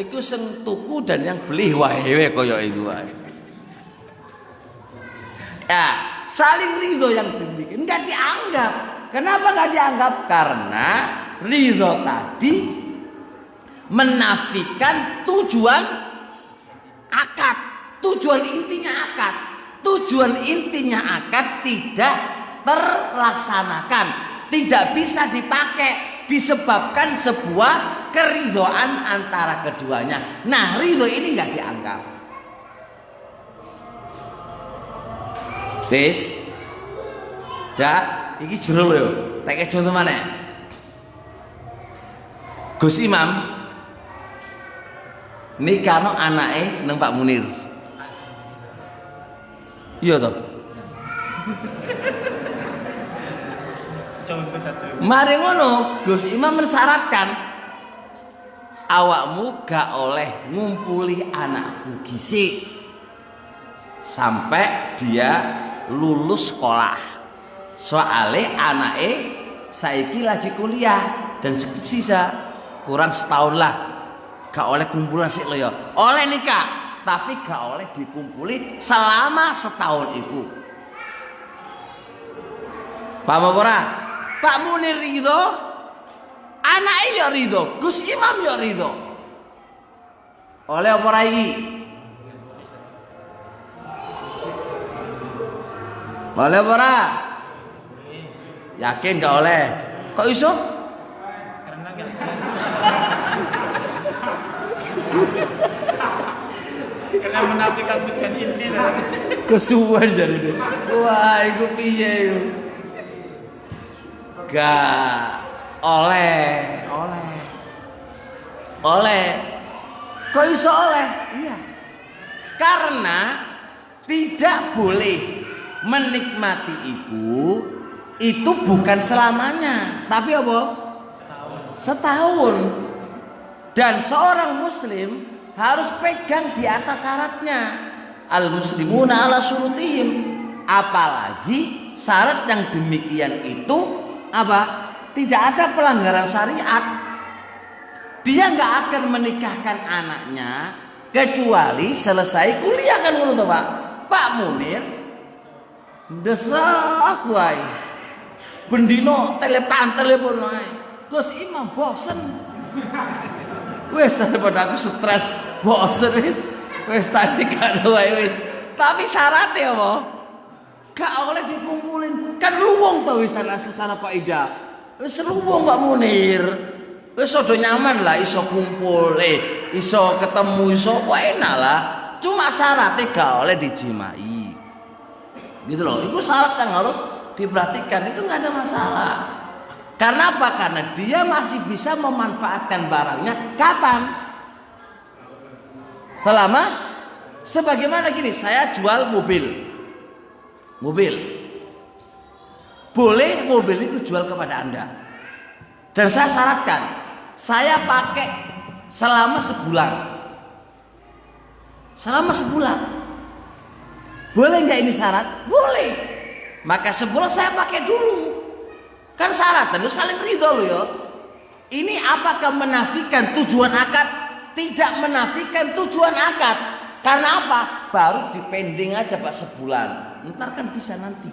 Iku sing tuku dan yang beli wae kaya iku wae. Ya, saling ridho yang dibikin enggak dianggap. Kenapa enggak dianggap? Karena ridho tadi menafikan tujuan akad. Tujuan intinya akad. Tujuan intinya akad tidak terlaksanakan, tidak bisa dipakai disebabkan sebuah keridhoan antara keduanya. Nah, ridho ini nggak dianggap. Wis, dah, iki jero lho. Tak contoh mana? Gus Imam nikahno anake nang Pak Munir. Iya toh. Mari ngono, Gus Imam mensyaratkan awakmu gak oleh ngumpuli anakku gisik sampai dia lulus sekolah. Soale anake saiki lagi kuliah dan skripsi kurang setahun lah. Gak oleh kumpulan sik lho ya. Oleh nikah, tapi gak oleh dikumpuli selama setahun itu. Paham apa ora? Pak Munir ridho, anake ya ridho, Gus Imam ya ridho. Oleh apa ora iki? Oleh apa ora? Yakin gak oleh? Kok iso? Karena enggak semua. Karena menafikan tujuan inti tadi. Kesuwen jare deh. Wah, iku piye iku? Gak oleh. Kok iso oleh? Iya. Karena tidak boleh menikmati itu bukan selamanya, tapi apa? Setahun. Dan seorang muslim harus pegang di atas syaratnya. Al muslimuna ala syurutihim. Apalagi syarat yang demikian itu apa? Tidak ada pelanggaran syariat. Dia nggak akan menikahkan anaknya kecuali selesai kuliah, kan ngono toh, Pak. Pak Munir desrak wae. Bendino telepon wae. Gus Imam bosen. Wis daripada aku stres, bosen wis tadi kan wae wis. Tapi syaratnya apa? Gak oleh dikumpulin. Kan luwung to wis secara kaidah. Wis luwung Pak Munir. Wis sedo nyaman lah iso kumpul, iso ketemu, iso enak lah. Cuma syaratnya gak oleh dijimai. Gitu loh. Itu syarat yang harus diperhatikan. Itu nggak ada masalah. Karena apa? Karena dia masih bisa memanfaatkan barangnya kapan? Selama sebagaimana gini, saya jual mobil. Boleh mobil itu jual kepada Anda. Dan saya syaratkan, saya pakai selama sebulan. Selama sebulan. Boleh nggak ini syarat? Boleh. Maka sebulan saya pakai dulu. Kan syarat, itu saling ridho loh ya. Ini apakah menafikan tujuan akad? Tidak menafikan tujuan akad. Karena apa? Baru dipending aja Pak sebulan. Ntar kan bisa nanti.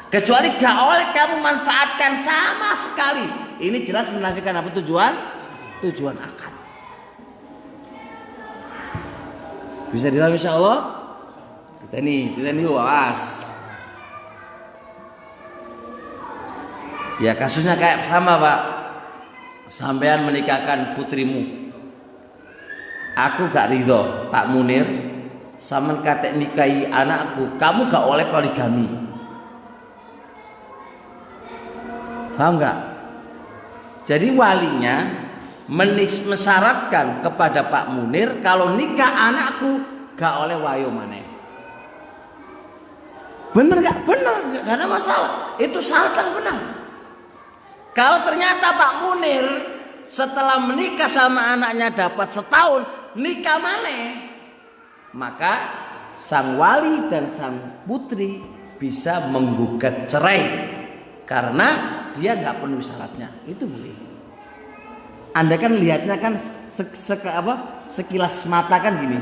Kecuali gak oleh kamu manfaatkan sama sekali. Ini jelas menafikan apa tujuan? Tujuan akad. Bisa dilihat insya Allah. Kita nih was. Ya kasusnya kayak sama Pak. Sampean menikahkan putrimu. Aku gak ridho Pak Munir. Sampean kate nikahi anakku. Kamu gak oleh poligami. Paham gak? Jadi walinya mensyaratkan kepada Pak Munir kalau nikah anakku gak oleh wayo maneh. Bener gak? Bener, gak ada masalah. Itu syarat yang benar. Kalau ternyata Pak Munir setelah menikah sama anaknya dapat setahun nikah maneh, maka sang wali dan sang putri bisa menggugat cerai karena dia nggak penuhi syaratnya. Itu boleh. Anda kan lihatnya kan sekilas mata kan gini.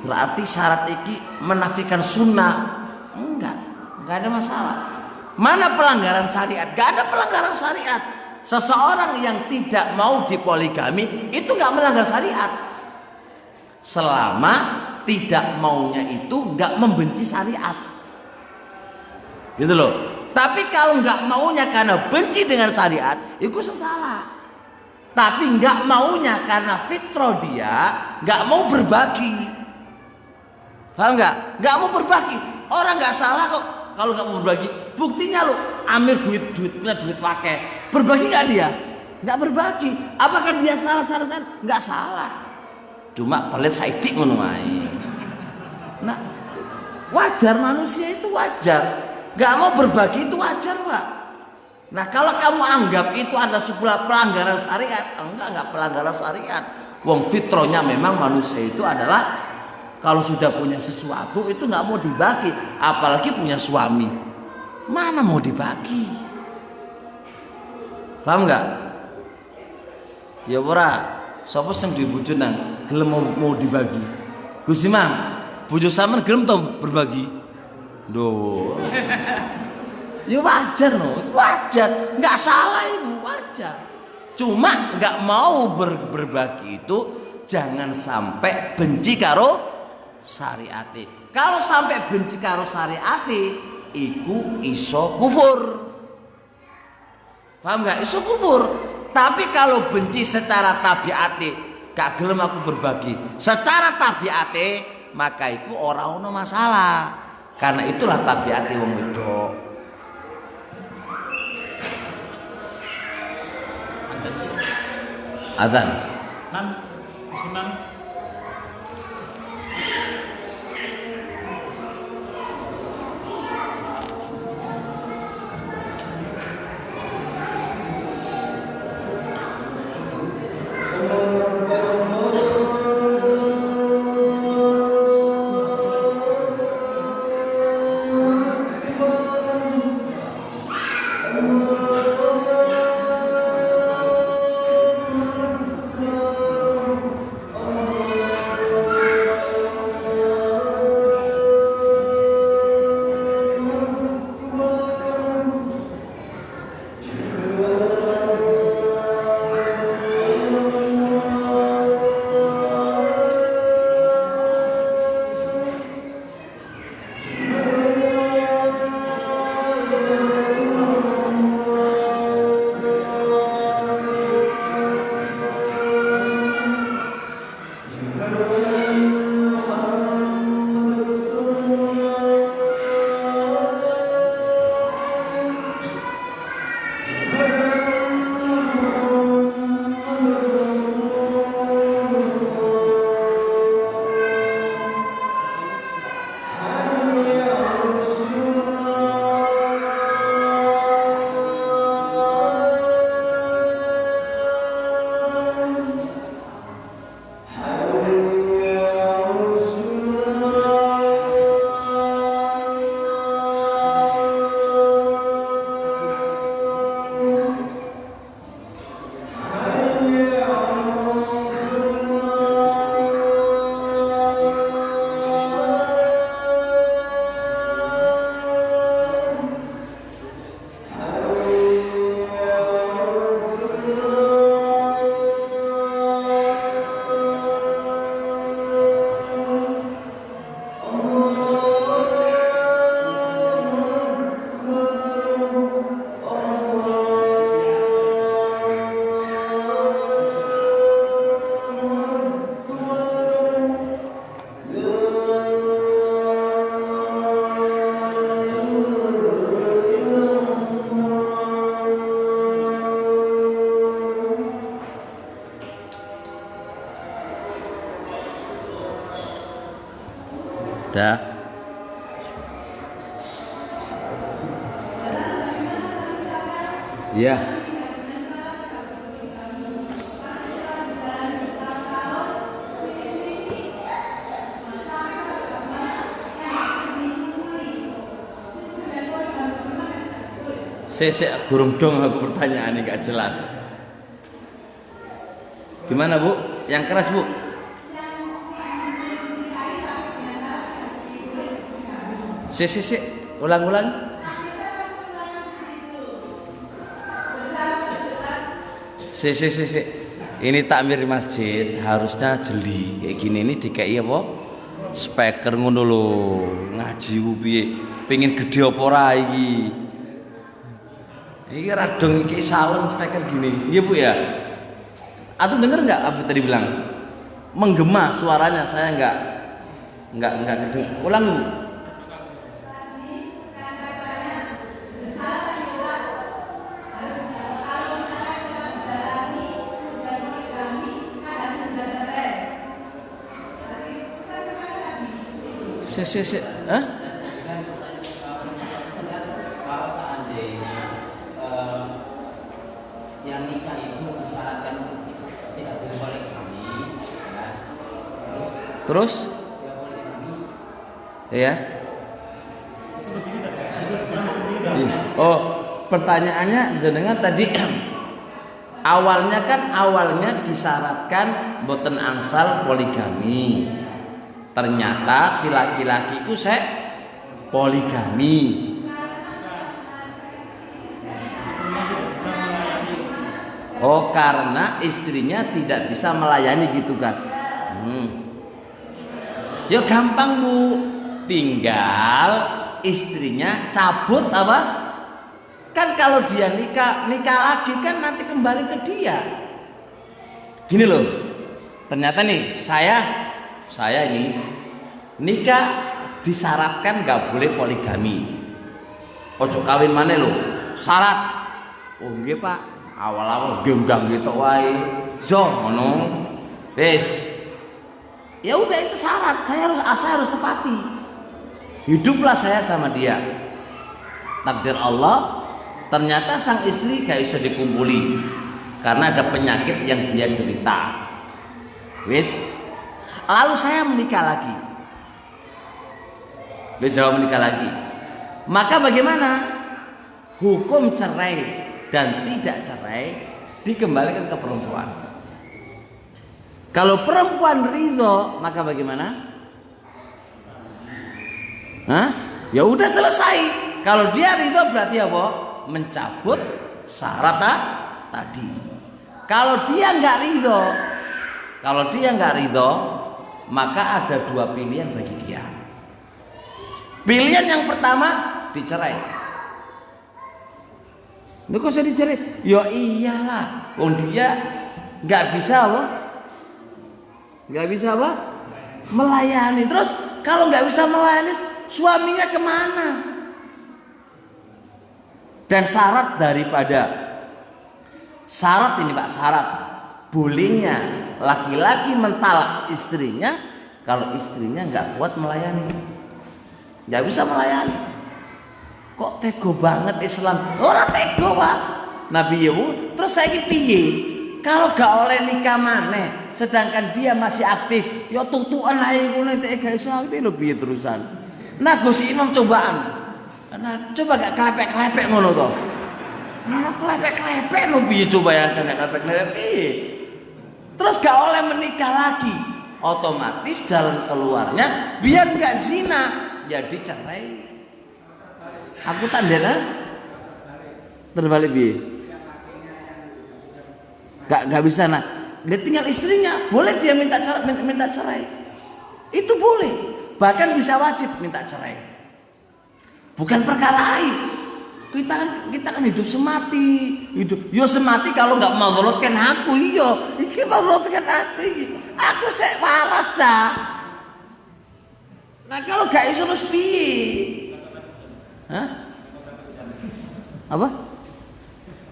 Berarti syarat ini menafikan sunnah. Enggak ada masalah. Mana pelanggaran syariat? Gak ada pelanggaran syariat. Seseorang yang tidak mau dipoligami itu gak melanggar syariat. Selama tidak maunya itu gak membenci syariat. Gitu loh. Tapi kalau gak maunya karena benci dengan syariat, itu salah. Tapi gak maunya karena fitrah dia gak mau berbagi. Paham gak? Gak mau berbagi. Orang gak salah kok kalau gak mau berbagi. Buktinya lo ambil duitnya duit pakai. Berbagi gak dia? Gak berbagi. Apakah dia salah syaratan? Gak salah. Cuma pelit saitik ngono wae. Nah, wajar manusia itu wajar. Gak mau berbagi itu wajar Pak. Nah kalau kamu anggap itu ada sebuah pelanggaran syariat, enggak pelanggaran syariat. Wong fitrahnya memang manusia itu adalah kalau sudah punya sesuatu itu nggak mau dibagi, apalagi punya suami. Mana mau dibagi? Paham nggak? Ya ora, sapa sing duwe bojo nang gelem mau dibagi. Gus Imam, bojo sampean gelem to berbagi? Duh. Ya wajar no, wajar, nggak salah itu wajar. Cuma nggak mau berbagi itu jangan sampai benci karo syariate. Kalau sampai benci karo syariate, iku iso kufur. Paham nggak? Iso kufur. Tapi kalau benci secara tabiate, gak gelem aku berbagi. Secara tabiate, maka iku ora ono masalah. Karena itulah tabiate wong wedok. Adzan. Mam, Mam. Iya. Sesek burung dong aku pertanyaan ini gak jelas. Gimana Bu? Yang keras Bu? Sesek, ulang-ulang. Sesek. Ini takmir di masjid harusnya jeli kayak gini ini dikai apa? Speaker ngono lho. Ngaji ku piye? Pengin gede apa ora iki? Ini radong iki salon speaker gini, iya Bu ya. Atau denger nggak apa tadi bilang? Menggema suaranya, saya nggak kedengar. Ulang. Hah? Kalau seandainya yang nikah itu disyaratkan untuk tidak boleh kami, kan? Terus? Tidak boleh kami. Iya. Oh, pertanyaannya jenengan tadi awalnya disyaratkan boten angsal poligami. Ternyata si laki-laki itu poligami. Oh, karena istrinya tidak bisa melayani gitu kan. Ya gampang Bu, tinggal istrinya cabut apa? Kan kalau dia nikah lagi kan nanti kembali ke dia. Gini loh, ternyata nih saya ini nikah disyaratkan nggak boleh poligami. Ojo kawin maneh lho, syarat. Oh nggih Pak, awal-awal gendang gitu wae. Zo ngono. Wis. Ya udah itu syarat, saya harus tepati. Hiduplah saya sama dia. Takdir Allah, ternyata sang istri gak bisa dikumpuli karena ada penyakit yang dia derita. Wis. Lalu saya menikah lagi. Bisa menikah lagi. Maka bagaimana? Hukum cerai dan tidak cerai dikembalikan ke perempuan. Kalau perempuan ridho, maka bagaimana? Hah? Ya udah selesai. Kalau dia ridho berarti apa? Mencabut syarat tadi. Kalau dia nggak ridho, maka ada dua pilihan bagi dia. Pilihan yang pertama dicerai. Ini kok saya dicerai? Ya iyalah, dia nggak bisa melayani. Terus kalau nggak bisa melayani, suaminya kemana? Dan syarat ini Pak, syarat bolehnya laki-laki mentalak istrinya kalau istrinya nggak kuat melayani, nggak bisa melayani. Kok tego banget Islam? Orang tego Pak. Nabi Yehu. Terus saya piye? Kalau gak oleh nikah maneh, sedangkan dia masih aktif, ya tutuan ae ngono nek gak iso aktif lho piye terusan. Nah Gus Imam cobaan. Nah coba gak klepek-klepek ngono to. Nah klepek-klepek lho piye coba ya klepek-klepek piye. Terus gak oleh menikah lagi, otomatis jalan keluarnya biar gak zina, ya dicerai. Aku tandena terbalik piye? Gak bisa nah. Dia tinggal istrinya, boleh dia minta cerai. Itu boleh. Bahkan bisa wajib minta cerai. Bukan perkara aib. Kita kan hidup semati. Yo semati kalau nggak mau ngolotkan aku iyo. Iki mau ngolotkan aku iki. Aku sek waras cah. Nah kalau gak iso terus piye? Hah? Apa?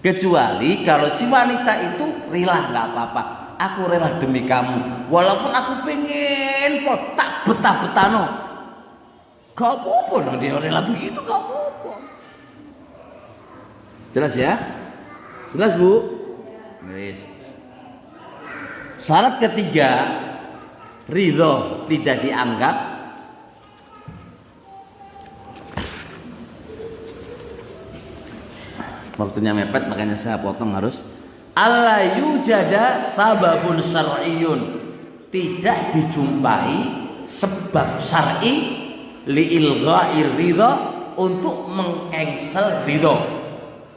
Kecuali kalau si wanita itu rela, nggak apa-apa. Aku rela demi kamu, walaupun aku pengen tak betah-betano. Gak apa-apa, dia rela begitu, gak apa-apa. Jelas ya? Jelas Bu? Wis. Syarat ketiga, ridho tidak dianggap. Waktunya mepet makanya saya potong harus. Alla yujada sababun syar'iyyun, tidak dijumpai sebab syar'i li ilgha'ir ridho, untuk mengcancel ridho.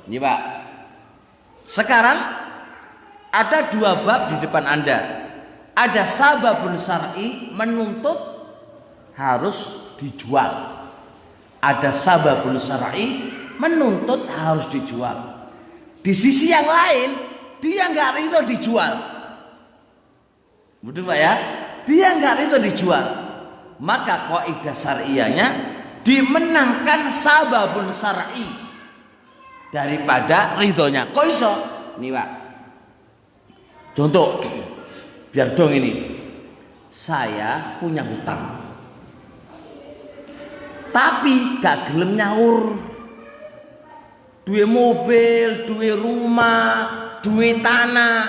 Ini Pak. Sekarang ada dua bab di depan Anda. Ada sababun syar'i menuntut harus dijual. Ada sababun syar'i menuntut harus dijual. Di sisi yang lain dia nggak ridho dijual. Betul Pak ya? Dia nggak ridho dijual. Maka kaidah syariahnya dimenangkan sababun syar'i daripada ridhonya. Kok iso? Nih Pak. Contoh, biar dong ini. Saya punya hutang, tapi gak gelem nyaur. Duwe mobil, duwe rumah, duwe tanah,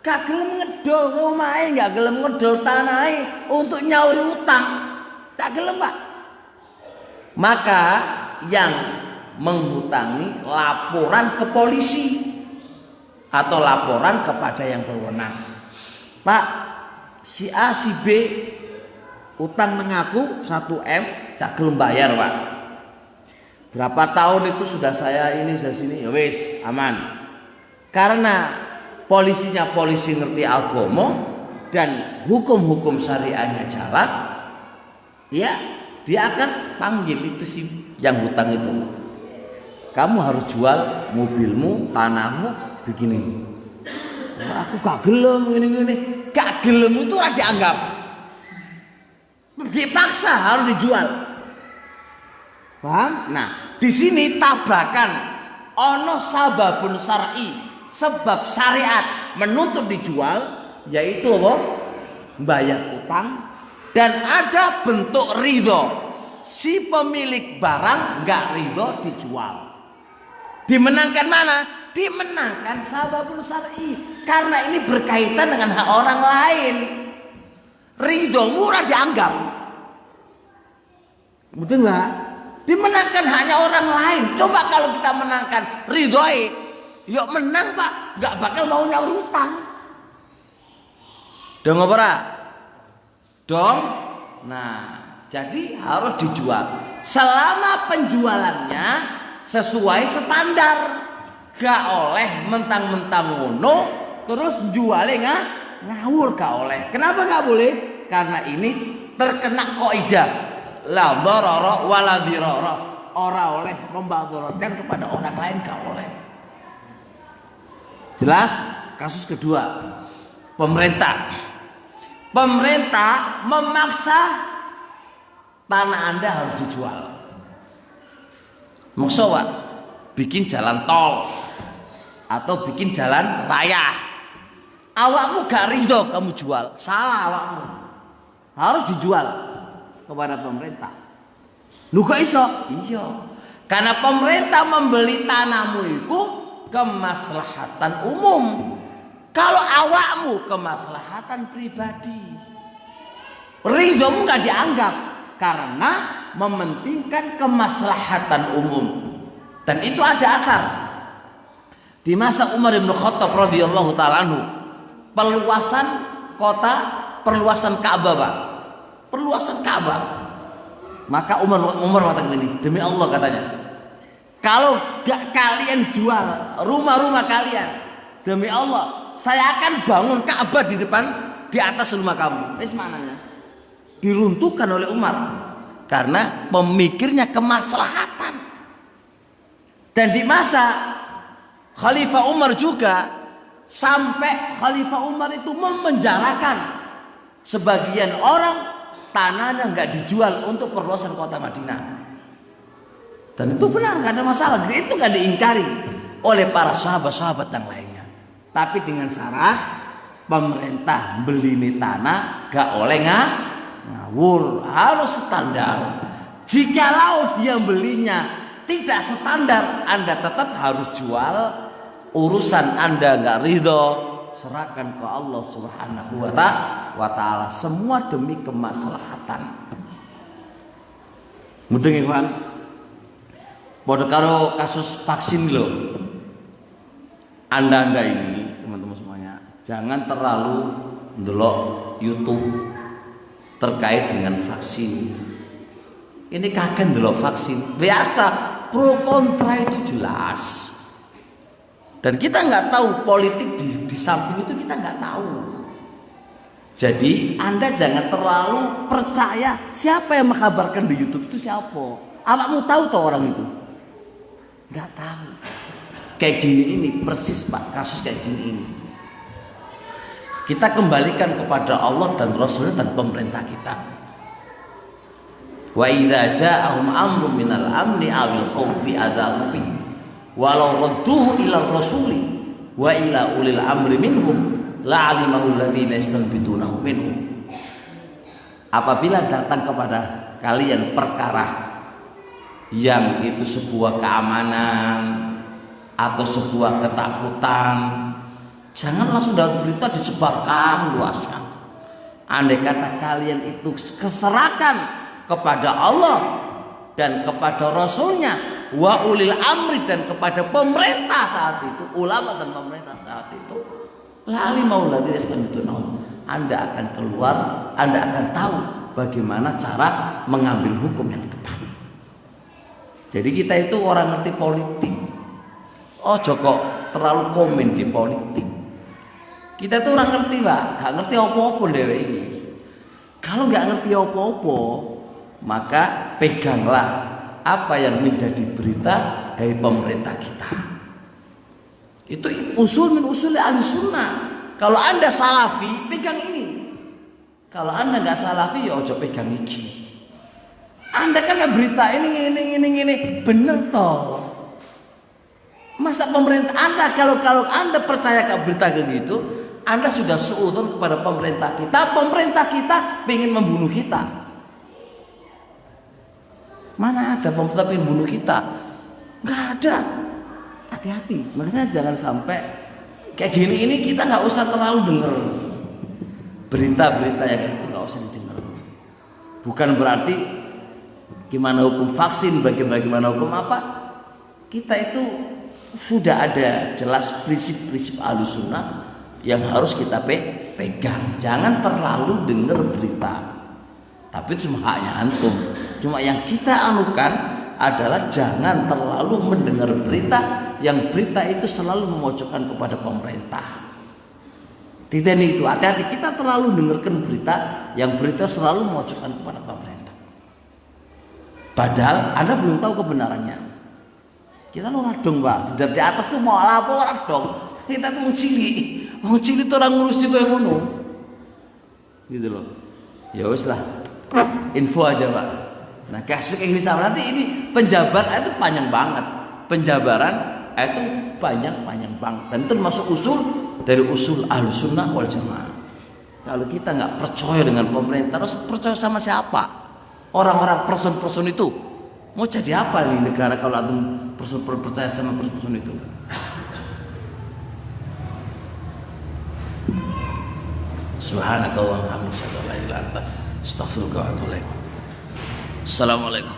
gak gelem ngedol rumahnya, gak gelem ngedol tanahnya untuk nyauri utang, gak gelem Pak. Maka yang menghutangi laporan ke polisi atau laporan kepada yang berwenang. Pak, si A si B utang mengaku 1M gak gelem bayar Pak. Berapa tahun itu sudah saya ini saya sini, ya wis aman. Karena polisinya polisi ngerti agama dan hukum-hukum syariahnya jalan, ya dia akan panggil itu si yang hutang itu. Kamu harus jual mobilmu, tanahmu, begini. Aku gak gelem gini. Gak gelem itu ora dianggap. Dipaksa harus dijual. Paham? Nah, di sini tabrakan ono sababun syar'i, sebab syariat menuntut dijual, yaitu apa? Bayar utang, dan ada bentuk ridho. Si pemilik barang nggak ridho dijual. Dimenangkan mana? Dimenangkan sababun syar'i, karena ini berkaitan dengan hak orang lain. Ridho murah dianggap. Betul nggak? Dimenangkan hanya orang lain. Coba kalau kita menangkan ridhoi, yuk menang Pak, nggak bakal mau nyaur utang. Dong apa? Dong. Nah, jadi harus dijual. Selama penjualannya sesuai standar, gak oleh mentang-mentang ngono terus jualnya ngawur, gak oleh. Kenapa gak boleh? Karena ini terkena kaidah la dharara wala dhirara. Ora oleh membahayakan kepada orang lain, gak oleh. Jelas? Kasus kedua, pemerintah memaksa tanah Anda harus dijual. Maksud Pak, bikin jalan tol atau bikin jalan raya, awakmu gak ridho kamu jual, salah awakmu, harus dijual kepada pemerintah. Lu kok iso? Iya, karena pemerintah membeli tanahmu itu kemaslahatan umum. Kalau awakmu kemaslahatan pribadi, ridhomu gak dianggap karena mementingkan kemaslahatan umum. Dan itu ada akar. Di masa Umar bin Khattab radhiyallahu taala anhu, perluasan kota, perluasan Ka'bah, Pak. Perluasan Ka'bah. Maka Umar mengatakan ini, demi Allah katanya, kalau gak kalian jual rumah-rumah kalian, demi Allah, saya akan bangun Ka'bah di depan, di atas rumah kamu. Ini maknanya diruntuhkan oleh Umar karena pemikirnya kemaslahatan. Dan di masa Khalifah Umar juga, sampai Khalifah Umar itu memenjarakan sebagian orang, tanahnya nggak dijual untuk perluasan kota Madinah. Dan itu benar, nggak ada masalah. Itu nggak diingkari oleh para sahabat-sahabat yang lainnya. Tapi dengan syarat pemerintah beli ini tanah gak oleh ngawur, harus standar. Jikalau dia belinya tidak standar, Anda tetap harus jual urusan Anda nggak ridho, serahkan ke Allah Subhanahu wa Ta'ala. Semua demi kemaslahatan. Mudeng kan? Padha karo kasus vaksin loh. Anda ini teman-teman semuanya, jangan terlalu ndelok YouTube terkait dengan vaksin. Ini kaget ndelok vaksin. Biasa pro kontra itu jelas. Dan kita nggak tahu politik di samping itu, kita nggak tahu. Jadi Anda jangan terlalu percaya siapa yang mengkabarkan di YouTube itu siapa. Awakmu tahu toh orang itu? Nggak tahu. Kayak gini ini persis Pak, kasus kayak gini ini. Kita kembalikan kepada Allah dan Rasulnya dan pemerintah kita. Wa idza ja'ahum amrun minal amni awil khaufi adzaa'u bi walau radduhu ila rasuli wa ila ulil amri minhum la'alimahu alladziina yastanbitunahu minhum. Apabila datang kepada kalian perkara yang itu sebuah keamanan atau sebuah ketakutan, jangan langsung dapat berita disebarkan luaskan. Andai kata kalian itu keserahkan kepada Allah dan kepada Rasulnya, wa ulil amri, dan kepada pemerintah saat itu, ulama dan pemerintah saat itu, Anda akan keluar, Anda akan tahu bagaimana cara mengambil hukum yang tepat. Jadi kita itu orang ngerti politik. Oh Joko terlalu komen di politik. Kita tuh orang ngerti Pak, gak ngerti apa-apa dewe ini. Kalau gak ngerti apa-apa, maka peganglah apa yang menjadi berita dari pemerintah kita. Itu usul min usul ahli sunnah. Kalau Anda salafi, pegang ini. Kalau Anda nggak salafi, ya ojo pegang iki. Anda kan berita ini, bener toh. Masa pemerintah Anda, kalau Anda percaya ke berita kayak gitu, Anda sudah suudzon kepada pemerintah kita. Pemerintah kita ingin membunuh kita. Mana ada pemerintah ingin bunuh kita? Nggak ada. Hati-hati. Makanya jangan sampai kayak gini ini, kita nggak usah terlalu dengar berita-berita yang itu, nggak usah didengar. Bukan berarti gimana hukum vaksin, bagaimana hukum apa. Kita itu sudah ada jelas prinsip-prinsip Ahlussunnah yang harus kita pegang. Jangan terlalu dengar berita. Tapi itu cuma haknya antum. Cuma yang kita anukan adalah jangan terlalu mendengar berita yang berita itu selalu memojokkan kepada pemerintah. Tidak itu, hati-hati kita terlalu dengarkan berita yang berita selalu memojokkan kepada pemerintah. Padahal Anda belum tahu kebenarannya. Kita lu radong Pak, dari atas tuh mau lapor radong. Kita tuh mau cili tuh orang ngurus itu yang ngono. Gitu loh. Ya wis lah. Info aja Pak. Nah kasih kayak gini sama, nanti ini penjabaran itu panjang banget. Penjabaran itu panjang banget. Dan termasuk usul dari usul Ahlussunnah wal Jamaah. Kalau kita nggak percaya dengan pemerintah, terus percaya sama siapa? Orang-orang person-person itu mau jadi apa nih negara kalau antum percaya sama person itu? Subhanaka wa bihamdika la ilaha illa anta astaghfiruka wa atubu ilaik. Assalamualaikum.